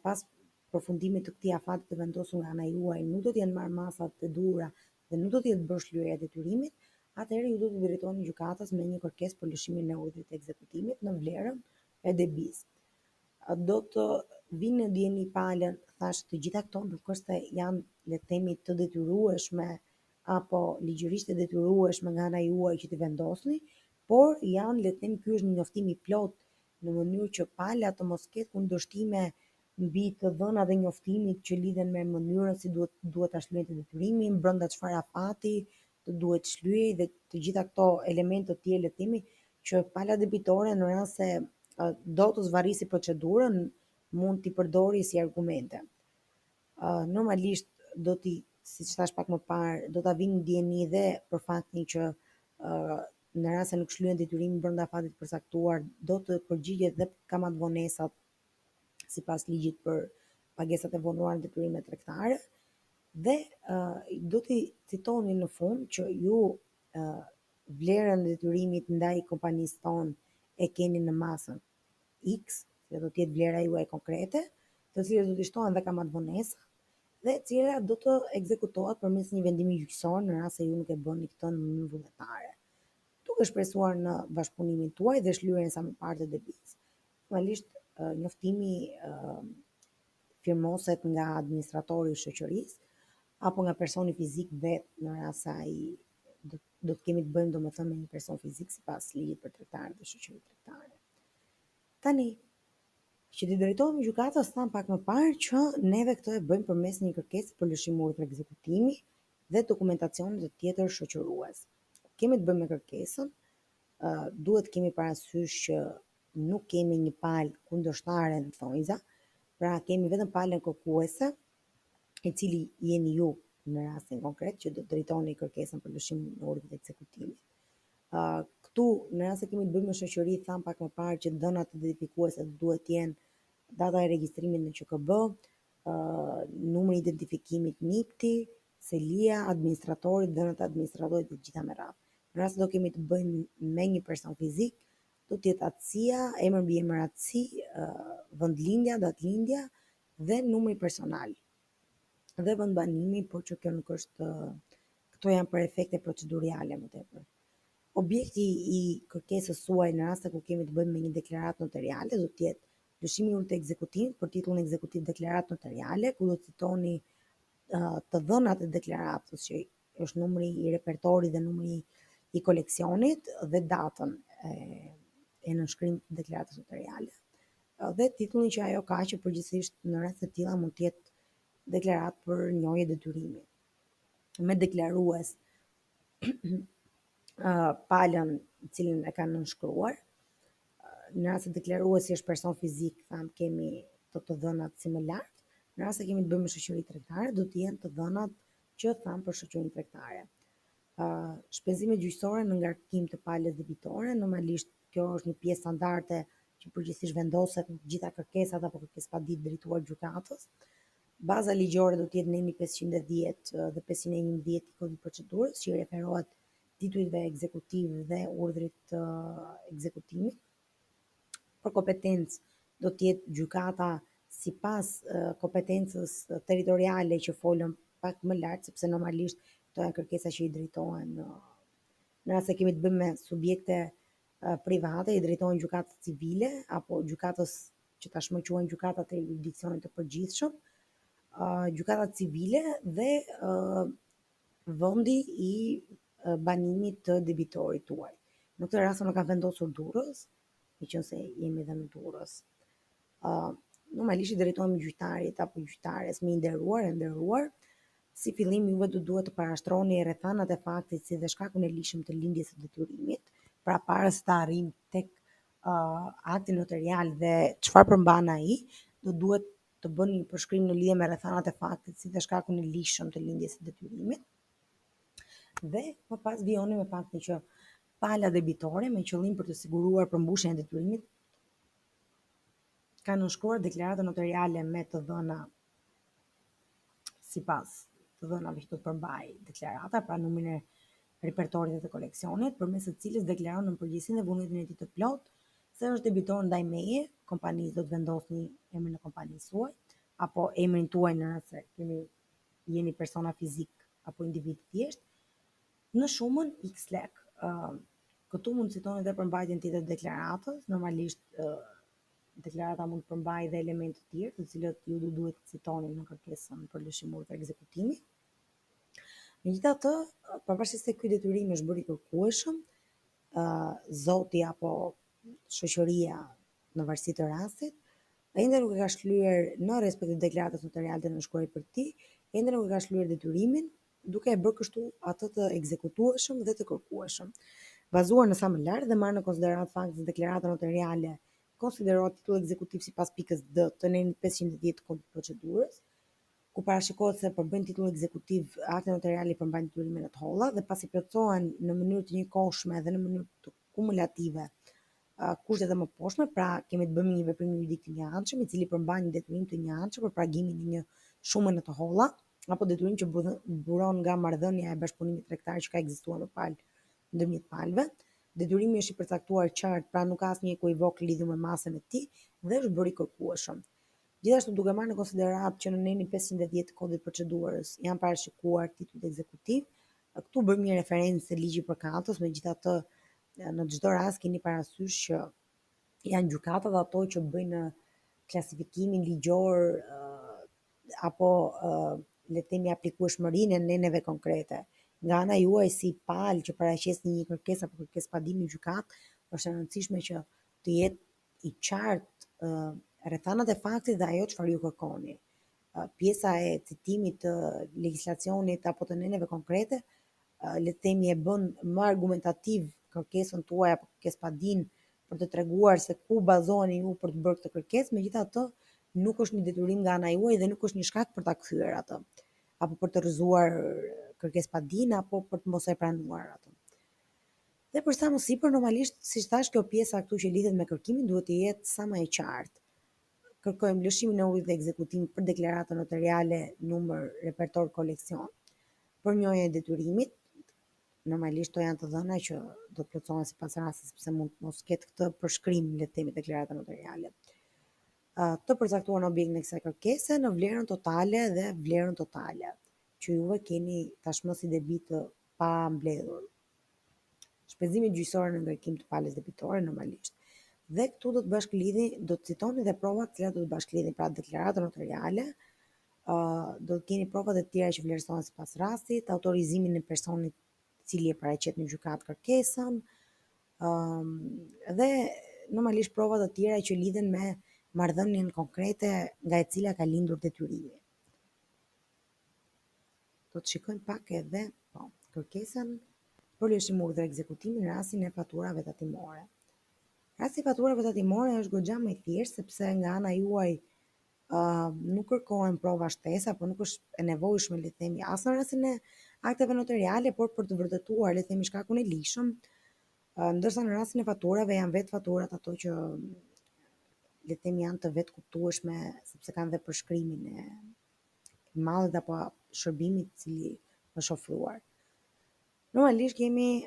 pas përfundimit të këtij afati të vendosur nga ana juaj nuk do të jenë marrë masat e duhura dhe nuk do të jetë bërë shlyerja e detyrimit, atëherë ju do të drejtoni gjykatës me një kërkesë për lëshimin e urdhrit të ekzekutimit në vlerën e debis. Do të vinë në dieni palën, thash të gjitha këto ndërkohë janë le të themi të detyrueshme apo ligjërisht e detyrueshme nga ana juaj që të vendosni, por janë le të themi ky është një njoftim i plot në mënyrë që pala të mos ketë kundërshtime mbi të dhënat e njoftimit që lidhen me mënyrën si duhet ta shlyejë detyrimin, brenda çfarë afati të duhet shlyej dhe të gjitha këto elemente të tjerë le të themi që pala debitore në rast se do të zvarrisi procedurën mund t'i përdori si argumente. Normalisht do t'i, siç thash pak më parë, do ta vini dieni dhe për faktin që në rast se nuk shlyhen detyrimin brenda afatit të përcaktuar, do të përgjigjet dhe kamat vonesat sipas ligjit për pagesat e vonuara në detyrimet tregtare dhe do t'i citoni në fund që ju vlerën e detyrimit ndaj kompanisë tonë e keni në masën X, që do të jetë vlera juaj konkrete, të cilët do të shtohen dhe kamat vonesa dhe e cila do të ekzekutohet përmes një vendimi gjyqësor në rast se ju nuk e bëni këtë në mënyrë vullnetare. Duke shpresuar në bashkëpunimin tuaj dhe shlyerjen sa më parë të debis. Normalisht njoftimi firmoset nga administratori i shoqërisë apo nga personi fizik vetë në rast se ai do të kemi të bëjmë domethënë me një person fizik sipas ligjit për tregtarët dhe shoqëritë tregtare. Tani, që t'i drejtohemi gjykatës, tham pak më parë që neve këtë e bëjmë përmes një kërkese për lëshim urdhri ekzekutimi dhe dokumentacionit të tjetër shoqërues. Kemi të bëjmë me kërkesën, duhet kemi parasysh që nuk kemi një palë kundërshtare në thonjza, pra kemi vetëm palën kërkuese, i cili jeni ju në rastin konkret që do të drejtoni kërkesën për lëshim në urdhrin e ekzekutimit. Këtu në rast se kemi të bëjmë me shoqëri, tham pak më parë që dhënat identifikuese duhet të jenë data e regjistrimit në QKB, numri i identifikimit NIPT-i, selia, administratorit, dhënat e administratorit të gjitha me radhë. Në rast se do kemi të bëjmë me një person fizik, do të jetë atësia, emër mbi emër atësi, vendlindja, datëlindja dhe numri personal dhe vendbanimi, por që kjo nuk është, këto janë për efekte proceduriale më tepër. Objekti i kërkesës suaj në rast se ku kemi të bëjmë me një deklaratë notariale do të jetë lëshimi i urdhrit të ekzekutimit për titullin ekzekutiv deklaratë notariale, ku do të citoni të dhënat e deklaratës që është numri i repertorit dhe numri i koleksionit dhe datën e nënshkrimit të deklaratës notariale. Dhe titullin që ajo ka, që përgjithsisht në rast të tilla mund të jetë deklaratë për njojë detyrimi. Me deklarues palën i cilën e kanë nënshkruar. Në rast se deklaruesi është person fizik, tham kemi të dhënat si më lart. Në rast se kemi të bëjmë me shoqëri tregtare, do të jenë të dhënat që tham për shoqërinë tregtare. Shpenzimet gjyqësore në ngarkim të palës debitore, normalisht kjo është një pjesë standarde që përgjithsisht vendoset në të gjitha kërkesat apo kërkesë pa ditë drejtuar gjykatës. Baza ligjore do të jetë neni 510 dhe 511 i kodit procedurës, që referohet titujve ekzekutiv dhe urdhrit të ekzekutimit. Për kompetencë do të jetë gjykata sipas kompetencës territoriale që folëm pak më lart, sepse normalisht këto janë kërkesa që i drejtohen në rast se kemi të bëjmë me subjekte private, i drejtohen gjykatës civile apo gjykatës që tashmë quhen gjykatat e jurisdiksionit të përgjithshëm, gjykatat civile dhe vendi i banimit të debitorit tuaj. Në këtë rast më ka vendosur Durrës, meqense jemi edhe në Durrës. normalisht i drejtohemi gjyqtarit apo gjyqtares me i nderuar, si fillim juve duhet të parashtroni rrethanat e faktit si dhe shkakun e lishëm të lindjes së detyrimit, pra para se të arrijmë tek akti notarial dhe çfarë përmban ai, duhet të bëni një përshkrim në lidhje me rrethanat e faktit si dhe shkakun e lishëm të lindjes së detyrimit. Dhe më pas vijoni me faktin që pala debitore me qëllim për të siguruar përmbushjen e detyrimit ka nënshkruar deklaratën notariale me të dhëna sipas të dhënave që do të përmbajë deklarata, pra numrin e repertorit të koleksionit, përmes së cilës deklaron në përgjegjësinë dhe vullnetin e tij të plot se është debitor ndaj meje, kompanisë do të vendosni emrin e kompanisë suaj apo emrin tuaj në rast se jeni persona fizik apo individ thjesht, në shumën X lek. Këtu mund të citoni edhe përmbajtjen tjetër të deklaratës, normalisht deklarata mund të përmbajë dhe elemente të tjerë, të cilët ju duhet të citoni në kërkesën për lëshimor të ekzekutimit. Megjithatë, pavarësisht se ky detyrim është bërë i kërkueshëm, zoti apo shoqëria në varësi të rastit, ende nuk e ka shlyer në respekt të deklaratës notariale të nënshkruar për ti, ende nuk e ka shlyer detyrimin, duke e bërë kështu atë të ekzekutueshëm dhe të kërkueshëm. Bazuar në sa më lart dhe marrë në konsiderat faktin se deklarata notariale konsiderohet titull ekzekutiv sipas pikës D të nenit 510 të kodit procedurës, ku parashikohet se përbën titull ekzekutiv akti notarial i përmban detyrimin e të holla dhe pasi plotësohen në mënyrë të njëkohshme dhe në mënyrë të kumulative kushtet e mëposhme, pra kemi të bëjmë një veprim juridik të njëanshëm, i cili përmban një detyrim të njëanshëm për pagimin e një shume në të holla, apo detyrim që buron nga marrëdhënia e bashkëpunimit tregtar që ka ekzistuar në palë ndërmjet palëve. Detyrimi është i përcaktuar qartë, pra nuk ka asnjë ekuivok lidhur me masën e tij dhe është bërë i kërkueshëm. Gjithashtu duke marrë në konsiderat që në nenin 510 të kodit procedurës janë parashikuar titujt ekzekutiv, këtu bëjmë një referencë se ligji i përkatës, megjithatë në çdo rast keni parasysh që janë gjykatat ato që bëjnë klasifikimin ligjor apo le të themi aplikueshmërinë e neneve konkrete. Nga ana juaj si palë që paraqesni një kërkesë apo kërkesë padimi në gjykat, është e rëndësishme që të jetë i qartë rrethanat e faktit dhe ajo çfarë ju kërkoni. Pjesa e citimit të legjislacionit apo të neneve konkrete, le të themi e bën më argumentativ kërkesën tuaj apo kërkesë padin për të treguar se ku bazoheni ju për të bërë këtë kërkesë, megjithatë nuk është një detyrim nga ana juaj dhe nuk është një shkak për ta kthyer atë, apo për të rrëzuar kërkesë padin apo për të mos e pranuar atë. Dhe për sa më sipër, normalisht, siç thash, kjo pjesa këtu që lidhet me kërkimin duhet të jetë sa më e qartë. Kërkojmë lëshimin e ullit dhe ekzekutimit për deklaratën notariale numër repertor koleksion, për njëjën e detyrimit. Normalisht to janë të dhëna që do të plotësohen sipas rastit, sepse mund mos ketë këtë përshkrim le të themi deklarata notariale. Të përcaktuar në objektin e kësaj kërkese, në vlerën totale dhe vlerën totale që juve keni tashmë si debit të pa mbledhur. Shpenzimit gjyqësor në ndërkim të palës debitore normalisht. Dhe këtu do të bashkëlidhni, do të citoni dhe provat të cilat do të bashkëlidhin pra deklaratën notariale, do të keni provat e tjera që vlerësohen sipas rastit, autorizimin e personit i cili e paraqet në gjykat kërkesën, dhe normalisht provat e tjera që lidhen me marrëdhënien konkrete nga e cila ka lindur detyrimi. Do të shikojmë pak edhe kërkesën për lëshim urdhër ekzekutimi në rastin e faturave tatimore. Rasti i faturave tatimore është goxha më i thjeshtë sepse nga ana juaj nuk kërkohen prova shtesë apo nuk është e nevojshme le të themi as në rastin e akteve notariale, por për të vërtetuar le të themi shkakun e lishëm, ndërsa në rastin e faturave janë vetë faturat ato që le të themi janë të vetë kuptueshme sepse kanë dhe përshkrimin e mallit apo shërbimit i cili është ofruar. Normalisht kemi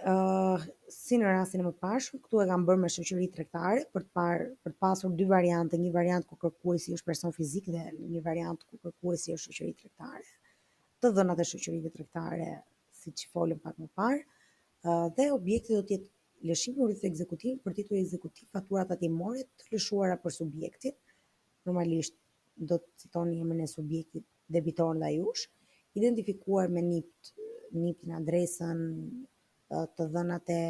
si në rastin e mëparshëm, këtu e kam bërë me shoqëri tregtare për të pasur dy variante, një variant ku kërkuesi është person fizik dhe një variant ku kërkuesi është shoqëri tregtare. Të dhënat e shoqërive tregtare, siç folëm pak më parë, dhe objekti do të jetë lëshimi urdhrit ekzekutiv për titull ekzekutiv fatura tatimore të lëshuara për subjektin. Normalisht do të citoni emrin e subjektit debitor ndaj jush, identifikuar me NIP-in, adresën, të dhënat e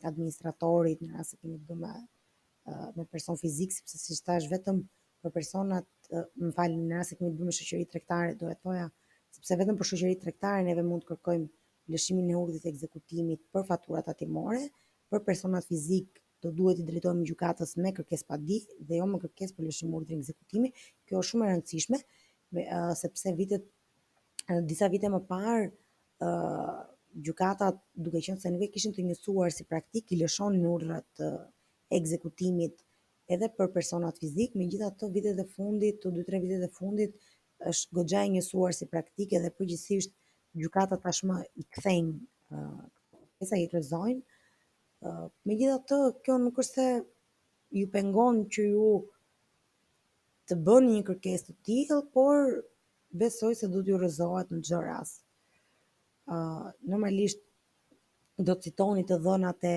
administratorit në rast se keni të bëni me person fizik, sepse siç thash vetëm për personat, më falni, në rast se kemi të bëjmë me shoqëri tregtare, do e thoja, sepse vetëm për shoqëri tregtare neve mund të kërkojmë lëshimin e urdhrit të ekzekutimit për faturat tatimore, për personat fizik do duhet i drejtohemi gjykatës me kërkesë padi dhe jo me kërkesë për lëshim urdhri ekzekutimi. Kjo është shumë e rëndësishme, sepse disa vite më parë, gjykatat, duke qenë se nuk e kishin të njësuar si praktik, i lëshonin urdhrat ekzekutimit edhe për personat fizik. Megjithatë, vitet e fundit, të 2-3 vitet e fundit, është goxha e njësuar si praktikë dhe përgjithsisht gjykatat tashmë i kthejnë pjesa i rrezojnë. Megjithatë, kjo nuk është se ju pengon që ju të bëni një kërkesë të tillë, por besoj se do t'ju rrëzohet në çdo rast. Normalisht do të citoni të dhënat e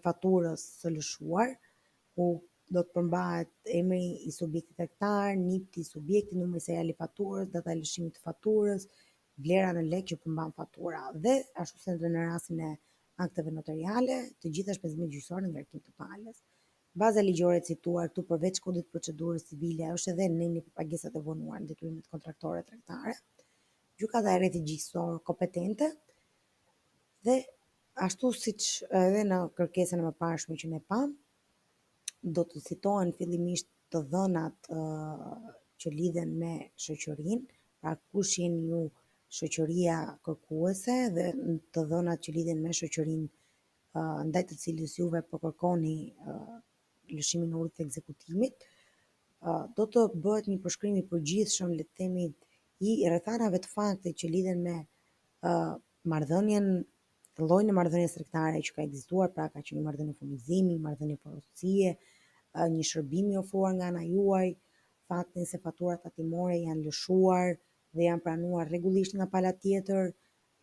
faturës së lëshuar, ku do të përmbahet emri i subjektit tregtar, NIP-i i subjektit, numri serial i faturës, data e lëshimit të faturës, vlera në lekë që përmban fatura dhe ashtu si në rastin e akteve notariale, të gjitha shpenzimet gjyqësore në ngarkim të palës. Baza ligjore e cituar këtu përveç kodit procedurës civile është edhe neni për pagesat e vonuara në detyrimet kontraktore tregtare. Gjykata e rrethit gjyqësor kompetente dhe ashtu siç edhe në kërkesën e mëparshme që ne pam, do të citohen fillimisht të dhënat që lidhen me shoqërinë, pra kush jeni ju shoqëria kërkuese dhe të dhënat që lidhen me shoqërinë ndaj të cilës juve po kërkoni lëshimin e urdhrit të ekzekutimit. Do të bëhet një përshkrim i përgjithshëm, le të themi, i rrethanave të faktit që lidhen me marrëdhënien, llojin e marrëdhënies tregtare që ka ekzistuar, pra ka qenë marrëdhënie furnizimi, marrëdhënie porosicie, një shërbim i ofruar nga ana juaj, faktin se faturat tatimore janë lëshuar dhe janë pranuar rregullisht nga pala tjetër,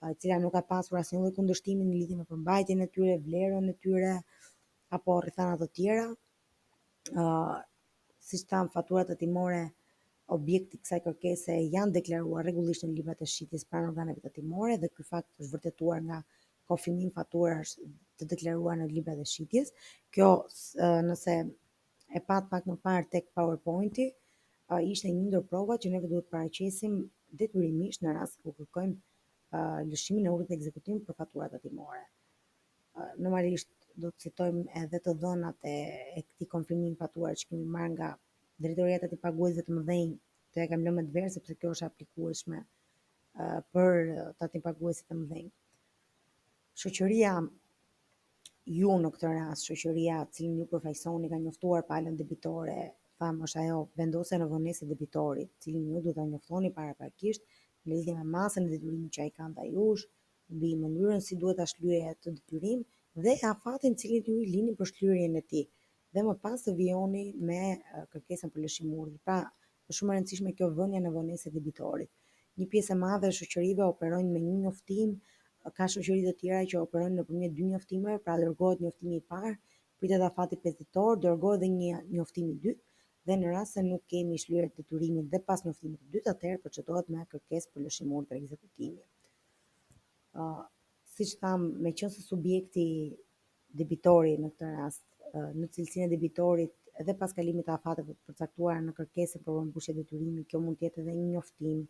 e cila nuk ka pasur asnjë lloj kundërshtimi në lidhje me përmbajtjen e tyre, vlerën e tyre apo rrethana të tjera. Siç tham, faturat tatimore objekti i kësaj kërkese janë deklaruar rregullisht në librat e shitjes pranë organeve tatimore dhe ky fakt është vërtetuar nga konfirmim faturash të deklaruar në librat e shitjes. Kjo, nëse e pat pak më parë tek PowerPoint-i, ishte një ndër provat që neve duhet paraqesim detyrimisht në rast ku kërkojmë lëshimin e urdhrit të ekzekutimit për faturat tatimore. Normalisht do të citojmë edhe të dhënat e këtij konfirmimi faturash që kemi marrë nga drejtoriat e paguesve të mëdhenj, të ja kam lënë me të verë sepse kjo është aplikueshme për tatim paguesit të mëdhenj. Shoqëria ju në këtë rast, shoqëria cilën ju përfaqësoni ka njoftuar palën debitore, thamë është ajo vendosja në vonesë e debitorit, cilin ju duhet ta njoftoni paraprakisht në lidhje me masën e detyrimit që ai ka ndaj jush, mbi mënyrën si duhet ta shlyejë atë detyrim dhe afatin cilin ju i lini për shlyerjen e tij. Dhe më pas të vijoni me kërkesën për lëshim urdhri. Pra, është shumë e rëndësishme kjo vënia në vonesë e debitorit. Një pjesë e madhe e shoqërive operojnë me një njoftim, ka shoqëri të tjera që operojnë nëpërmjet 2 njoftimeve, pra dërgohet njoftimi i parë, pritet afati 5 ditor, dërgohet edhe një njoftim i dytë dhe në rast se nuk kemi shlyer detyrimin dhe pas njoftimit të dytë, atëherë procedohet me kërkesë për lëshim urdhri ekzekutimi. Siç tham, meqense se subjekti debitori në këtë rast në cilësinë e debitorit edhe pas kalimit të afateve të përcaktuara në kërkesën për përmbushje detyrimi, kjo mund të jetë edhe një njoftim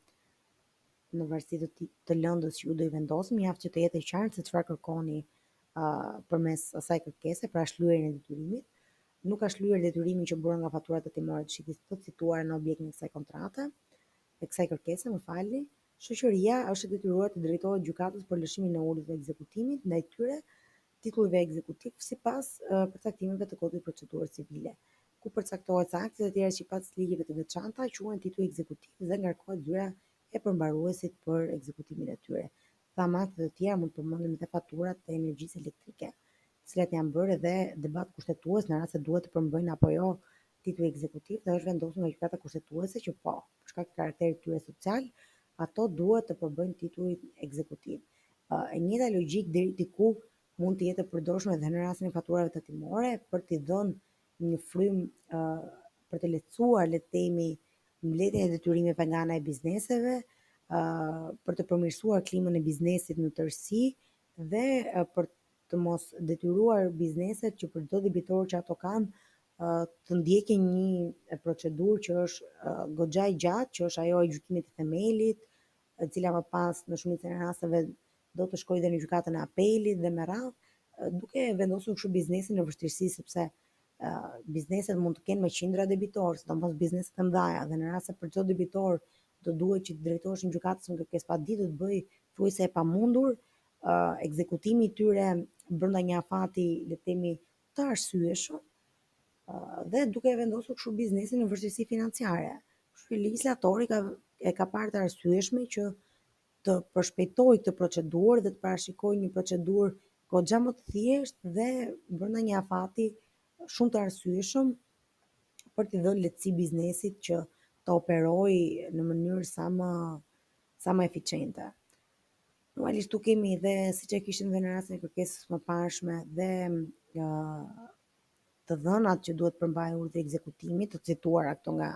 në varësi të lëndës që ju do i vendosni, mjaft që të jetë e qartë se çfarë kërkoni përmes asaj kërkese, pra shlyerjen e detyrimit. Nuk ka shlyer detyrimin që burën nga faturat tatimore të shitjes të cituara në objektin e kësaj kontrate, e kësaj kërkese, më falni, shoqëria është e detyruar të drejtohet gjykatës për lëshimin e urdhrit të ekzekutimit ndaj tyre titujve ekzekutiv sipas përcaktimeve të kodit procedurës civile, ku përcaktohet se aktet e tjera sipas ligjeve të veçanta quhen tituj ekzekutiv dhe ngarkohet zyra e përmbaruesit për ekzekutimin e tyre. Thamë aktet e tjera mund të përmendim edhe faturat e energjisë elektrike, të cilat janë bërë edhe debat kushtetues në rast se duhet të përmbajnë apo jo tituj ekzekutiv dhe është vendosur nga gjykata kushtetuese që po, për shkak të karakterit tyre social, ato duhet të përbëjnë tituj ekzekutiv. E njëjta logjik deri diku mund të jetë e përdorshme edhe në rastin e faturave tatimore për t'i dhënë një frym për të lehtësuar, le të themi, mbledhjen e detyrimeve nga ana e bizneseve, për të përmirësuar klimën e biznesit në tërësi dhe për të mos detyruar bizneset që për çdo debitor që ato kanë të ndjekin një procedurë që është goxha e gjatë, që është ajo e gjykimit të themelit, e cila më pas në shumicën e rasteve do të shkojë dhe në gjykatën e apelit dhe me radhë, duke vendosur kështu biznesin në vështirësi sepse bizneset mund të kenë me qindra debitorë, sidomos bizneset e mëdha, dhe në rast se për çdo debitor do duhet që të drejtohesh në gjykatës me kërkesë paditje, do të bëj thuajse e pamundur ekzekutimi i tyre brenda një afati, le të themi, të arsyeshëm, dhe duke vendosur kështu biznesin në vështirësi financiare. Kështu që legjislatori ka parë të arsyeshme që të përshpejtojë këtë procedurë dhe të parashikojë një procedurë goxha më të thjeshtë dhe brenda një afati shumë të arsyeshëm për t'i dhënë lehtësi biznesit që të operojë në mënyrë sa më eficiente. Normalisht tu kemi dhe siç e kishim dhe në rastin e kërkesës më parshme dhe të dhënat që duhet përmbajë urdhri i ekzekutimit, të cituara këto nga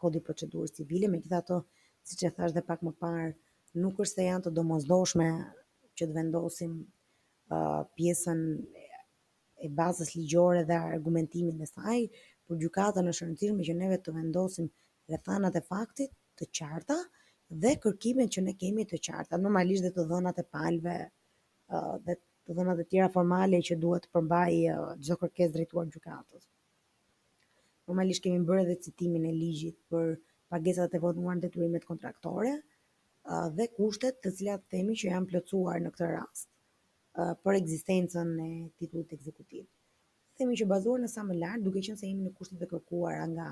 Kodi i Procedurës Civile, megjithatë, siç e thash dhe pak më parë, nuk është se janë të domosdoshme që të vendosim pjesën e bazës ligjore dhe argumentimin e saj, por gjykata është e rëndësishme që neve të vendosim rrethanat e faktit të qarta dhe kërkimet që ne kemi të qarta, normalisht dhe të dhënat e palëve dhe të dhënat e tjera formale që duhet të përmbajë çdo kërkesë drejtuar gjykatës. Normalisht kemi bërë edhe citimin e ligjit për pagesat e vonuara në detyrimet kontraktore dhe kushtet të cilat themi që janë plotësuar në këtë rast për ekzistencën e titullit ekzekutiv. Themi që bazuar në sa më lart, duke qenë se jemi në kushtet e kërkuara nga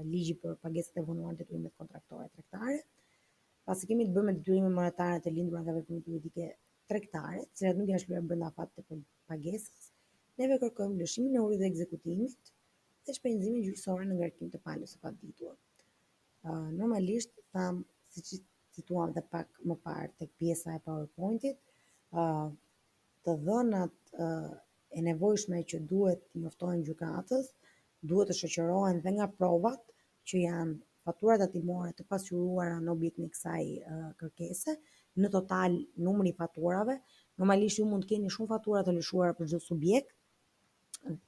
ligji për pagesat e vonuara në detyrimet kontraktore tregtare, pasi kemi të bëjmë me detyrime monetare të lindura nga veprimet juridike tregtare, të cilat nuk janë shluar brenda afatit të pagesës, neve kërkojmë lëshimin e urdhrit të ekzekutimit dhe shpenzimin gjyqësor në ngarkim të palës së paditur. Normalisht tham, siç cituam dhe pak më parë tek pjesa e PowerPoint-it, të dhënat e nevojshme që duhet të njoftohen gjykatës, duhet të shoqërohen dhe nga provat që janë faturat tatimore të pasqyruara në objektin e kësaj kërkese, në total numri i faturave. Normalisht ju mund të keni shumë fatura të lëshuara për çdo subjekt,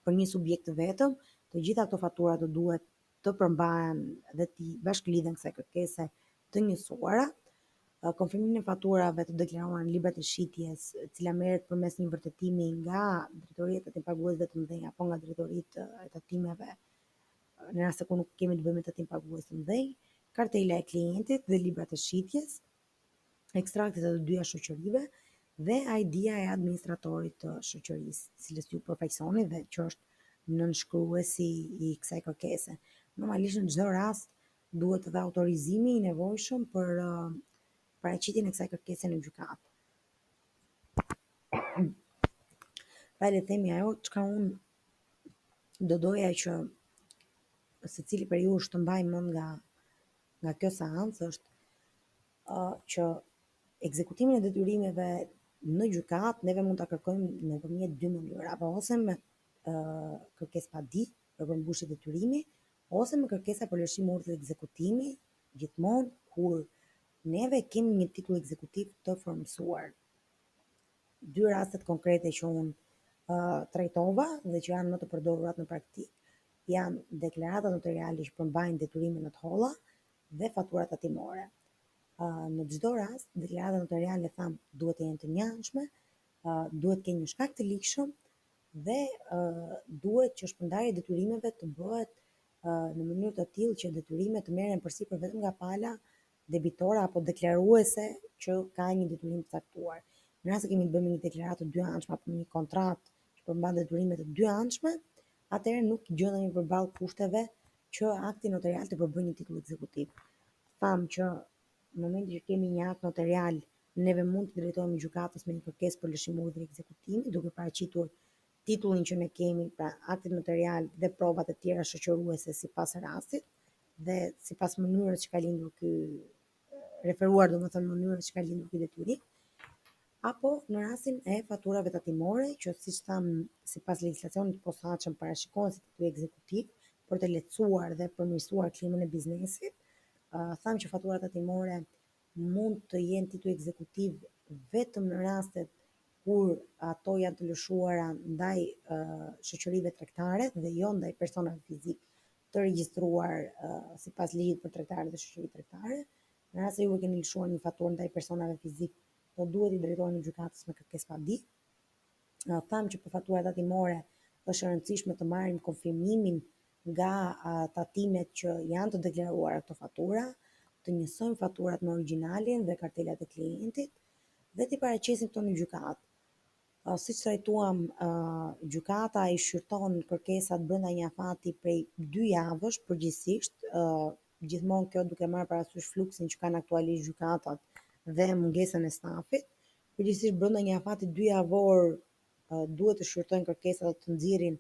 për një subjekt të vetëm, të gjitha këto fatura do duhet të përmbahen dhe të bashkëlidhen kësaj kërkese të njësuara. Konfirmimin e faturave të deklaruara në librat e shitjes, e cila merret përmes një vërtetimi nga drejtoria e tatim-paguesve të mëdhenj apo nga drejtoritë e tatimeve, në rast se ku nuk kemi të bëjmë me tatim-pagues të mëdhenj, kartela e klientit dhe librat e shitjes, ekstraktet e të dyja shoqërive dhe ID-ja e administratorit të shoqërisë, cilës ju përfaqësoni dhe që është nënshkruesi i kësaj kërkese. Normalisht në çdo rast duhet edhe autorizimi i nevojshëm për paraqitjen e kësaj kërkese në gjykatë. Pra le të themi ajo çka unë do doja që secili për ju të mbaj mend nga kjo seancë është që ekzekutimin e detyrimeve në gjykatë neve mund ta kërkojmë nëpërmjet dy mënyrave, ose me kërkesë paditë për përmbushje detyrimi, ose me kërkesa për lëshim urdhri ekzekutimi, gjithmonë kur neve kemi një titull ekzekutiv të formësuar. Dy rastet konkrete që unë trajtova dhe që janë më të përdorurat në praktikë janë deklarata notariale që përmbajnë detyrimin në të holla dhe faturat tatimore. Në çdo rast, deklarata notariale tham duhet të jenë të njanshme, duhet të kenë një shkak të likshëm dhe duhet që shpërndarja e detyrimeve të bëhet në mënyrë të tillë që detyrimet të merren përsipër vetëm nga pala debitore apo deklaruese që ka një detyrim të caktuar. Në rast se kemi të bëjmë një deklaratë të dyanshme apo një kontratë që përmban detyrime të dyanshme, atëherë nuk gjendemi përballë kushteve që akti notarial të përbëjë një titull ekzekutiv. Tham që në momentin që kemi një akt notarial, neve mund të drejtohemi gjykatës me një kërkesë për lëshim urdhri ekzekutimi, duke paraqitur titullin që ne kemi, pra aktin notarial dhe provat e tjera shoqëruese sipas rastit dhe sipas mënyrës që ka lindur ky referuar, domethënë mënyrës që ka lindur ky detyrim, apo në rastin e faturave tatimore, që siç tham sipas legjislacionit posaçëm parashikohen si titull ekzekutiv për të lehtësuar dhe përmirësuar klimën e biznesit. Tham që faturat tatimore mund të jenë titull ekzekutiv vetëm në rastet kur ato janë të lëshuara ndaj shoqërive tregtare dhe jo ndaj personave fizik të regjistruar sipas ligjit për tregtarët e shoqërive tregtare. Në rast se ju e keni lëshuar një faturë ndaj personave fizik, do duhet i drejtoheni gjykatës me kërkesë padi. Thamë që për faturat tatimore është e rëndësishme të marrim konfirmimin nga tatimet që janë të deklaruara këto fatura, të njësojmë faturat me origjinalin dhe kartelat e klientit dhe t'i paraqesim këto në gjykatë. Siç trajtuam, gjykata i shqyrton kërkesat brenda një afati prej 2 javësh përgjithsisht, gjithmonë kjo duke marrë parasysh fluksin që kanë aktualisht gjykatat dhe mungesën e stafit. Përgjithsisht brenda një afati 2 javor duhet të shqyrtojnë kërkesat dhe të nxirrin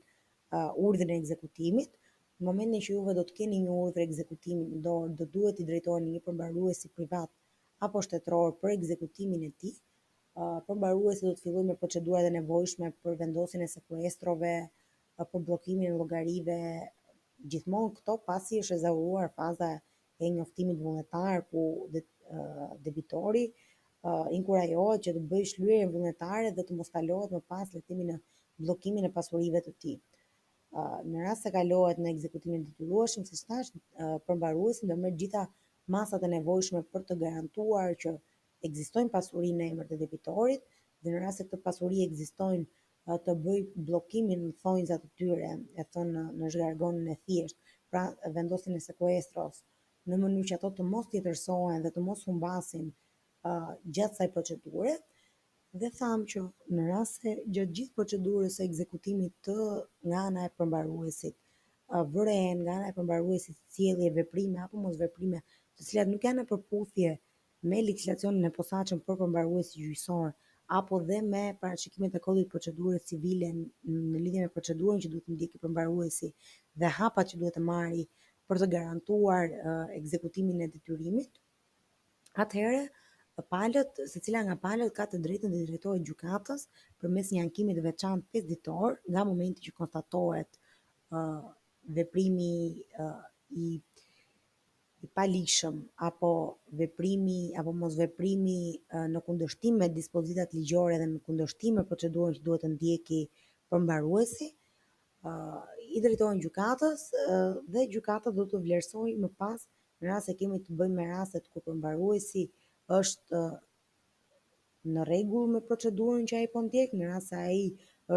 urdhrin e ekzekutimit. Në momentin që juve do të keni një urdhër ekzekutimi në dorë, do duhet i drejtoheni një përmbaruesi privat apo shtetëror për ekzekutimin e tij. Përmbaruesi do të fillojë me procedurat e nevojshme për vendosjen e sekuestrove, për bllokimin e llogarive, gjithmonë këto pasi është ezauruar faza e njoftimit vullnetar ku debitori inkurajohet që të bëjë shlyerjen vullnetare dhe të mos kalohet më pas lehtimi në bllokimin e pasurive të tij. Në rast se kalohet në ekzekutimin e detyrueshëm, siç thash, përmbaruesi do merr gjitha masat e nevojshme për të garantuar që ekzistojnë pasuri në emër të debitorit dhe në rast se këto pasuri ekzistojnë të bëj bllokimin në thonjza të tyre, e thënë në zhargonin e thjeshtë, pra vendosjen e sekuestros, në mënyrë që ato të mos tjetërsohen dhe të mos humbasin gjatë kësaj procedure. Dhe thamë që në rast se gjatë gjithë procedurës së ekzekutimit të nga ana e përmbaruesit vërehen nga ana e përmbaruesit sjellje veprime apo mosveprime të cilat nuk janë në përputhje me legjislacionin e posaçëm për përmbaruesi gjyqësor apo dhe me parashikimet e kodit procedurës civile në lidhje me procedurën që duhet të ndjekë përmbaruesi dhe hapat që duhet të marrë për të garantuar ekzekutimin e detyrimit, atëherë palët, secila nga palët ka të drejtën të drejtohet gjykatës përmes një ankimi të veçantë 5 ditor nga momenti që konstatohet veprimi i paligjshëm apo veprimi apo mosveprimi në kundërshtim me dispozitat ligjore dhe në kundërshtim me procedurën që duhet të ndjeki përmbaruesi, i drejtohen gjykatës dhe gjykata do të vlerësojë më pas në rast se kemi të bëjmë me rastet ku përmbaruesi është në rregull me procedurën që ai po ndjek, në rast se ai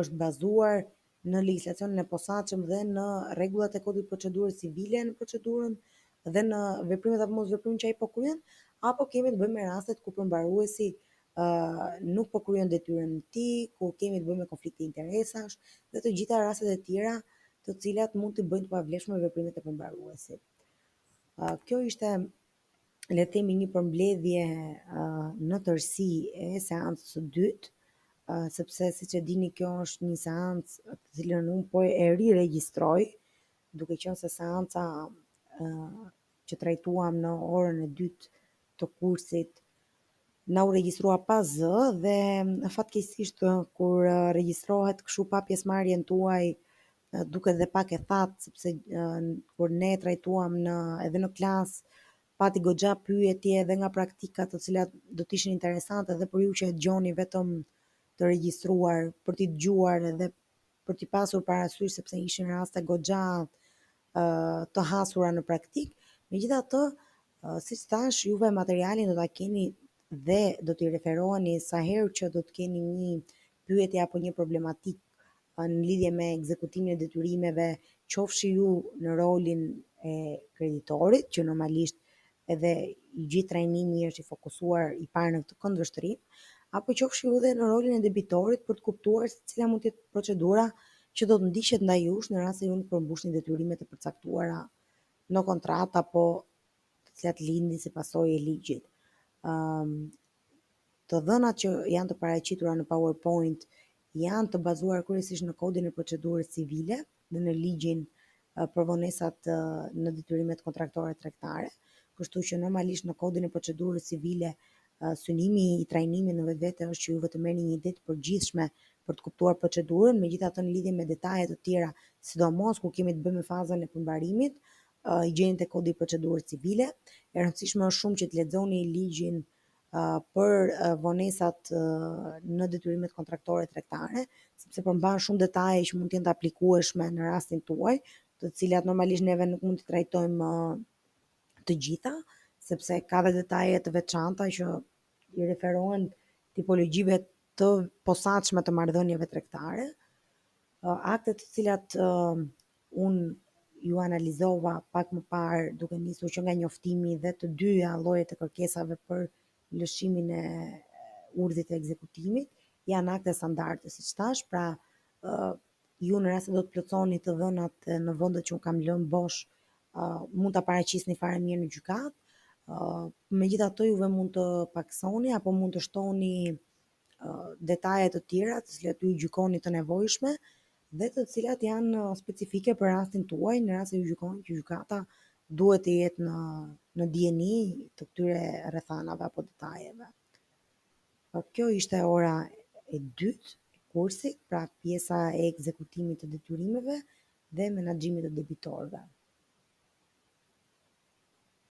është bazuar në legjislacionin e posaçëm dhe në rregullat e kodit procedurës civile në procedurën dhe në veprimet apo mosveprimet që ai po kryen, apo kemi të bëjmë me rastet ku përmbaruesi nuk po kryen detyrën e tij, ku kemi të bëjmë me konflikte interesash dhe të gjitha rastet e tjera të cilat mund të bëjnë të pavlefshme veprimet e përmbaruesit. Kjo ishte, le të themi, një përmbledhje në tërësi e seancës së dytë, sepse siç e dini kjo është një seancë të cilën unë po e riregjistroj, duke qenë se seanca që trajtuam në orën e dytë të kursit na u regjistrua pa zë dhe fatkeqësisht kur regjistrohet kështu pa pjesëmarrjen tuaj duket dhe pak e thatë sepse kur ne trajtuam edhe në klasë pati goxha pyetje edhe nga praktikat të cilat do të ishin interesante edhe për ju që e dëgjoni vetëm të regjistruar për t'i dëgjuar edhe për t'i pasur parasysh sepse ishin raste goxha të hasura në praktik. Megjithatë, siç thash, juve materialin do ta keni dhe do t'i referoheni sa herë që do të keni një pyetje apo një problematik në lidhje me ekzekutimin e detyrimeve, qofshi ju në rolin e kreditorit, që normalisht edhe i gjithë trajnimi është i fokusuar i parë në këtë këndvështrim, apo qofshi ju edhe në rolin e debitorit për të kuptuar se cila mund të jetë procedura që do të ndiqet ndaj jush në rast se ju nuk përmbushni detyrimet e përcaktuara në kontratë apo të cilat lindin si pasojë e ligjit. Të dhënat që janë të paraqitura në PowerPoint janë të bazuar kryesisht në kodin e procedurës civile dhe në ligjin për vonesat në detyrimet kontraktore tregtare, kështu që normalisht në kodin e procedurës civile synimi i trajnimit në vetvete është që juve të merrni një ide të përgjithshme për të kuptuar procedurën, megjithatë në lidhje me detajet të tjera, sidomos kur kemi të bëjmë me fazën e përmbarimit, i gjeni te kodi i procedurës civile. E rëndësishme është shumë që të lexoni ligjin për vonesat në detyrimet kontraktore tregtare, sepse përmban shumë detaje që mund të jenë të aplikueshme në rastin tuaj, të cilat normalisht neve nuk mund të trajtojmë të gjitha, sepse ka dhe detaje të veçanta që i referohen tipologjive të posaçme të marrëdhënieve tregtare. Aktet të cilat unë ju analizova pak më parë duke nisur që nga njoftimi dhe të dyja llojet e kërkesave për lëshimin e urdhit të ekzekutimit janë akte standarde, siç thash, pra ju në rast se do të plotësoni të dhënat në vendet që unë kam lënë bosh, mund ta paraqisni fare mirë në gjykatë. Megjithatë juve mund të paksoni apo mund të shtoni detaje të tjera të cilat ju gjykoni të nevojshme dhe të cilat janë specifike për rastin tuaj në rast se ju gjykoni që gjykata duhet të jetë në dijeni të këtyre rrethanave apo detajeve. Kjo ishte ora e dytë e kursit, pra pjesa e ekzekutimit të detyrimeve dhe menaxhimit të debitorëve.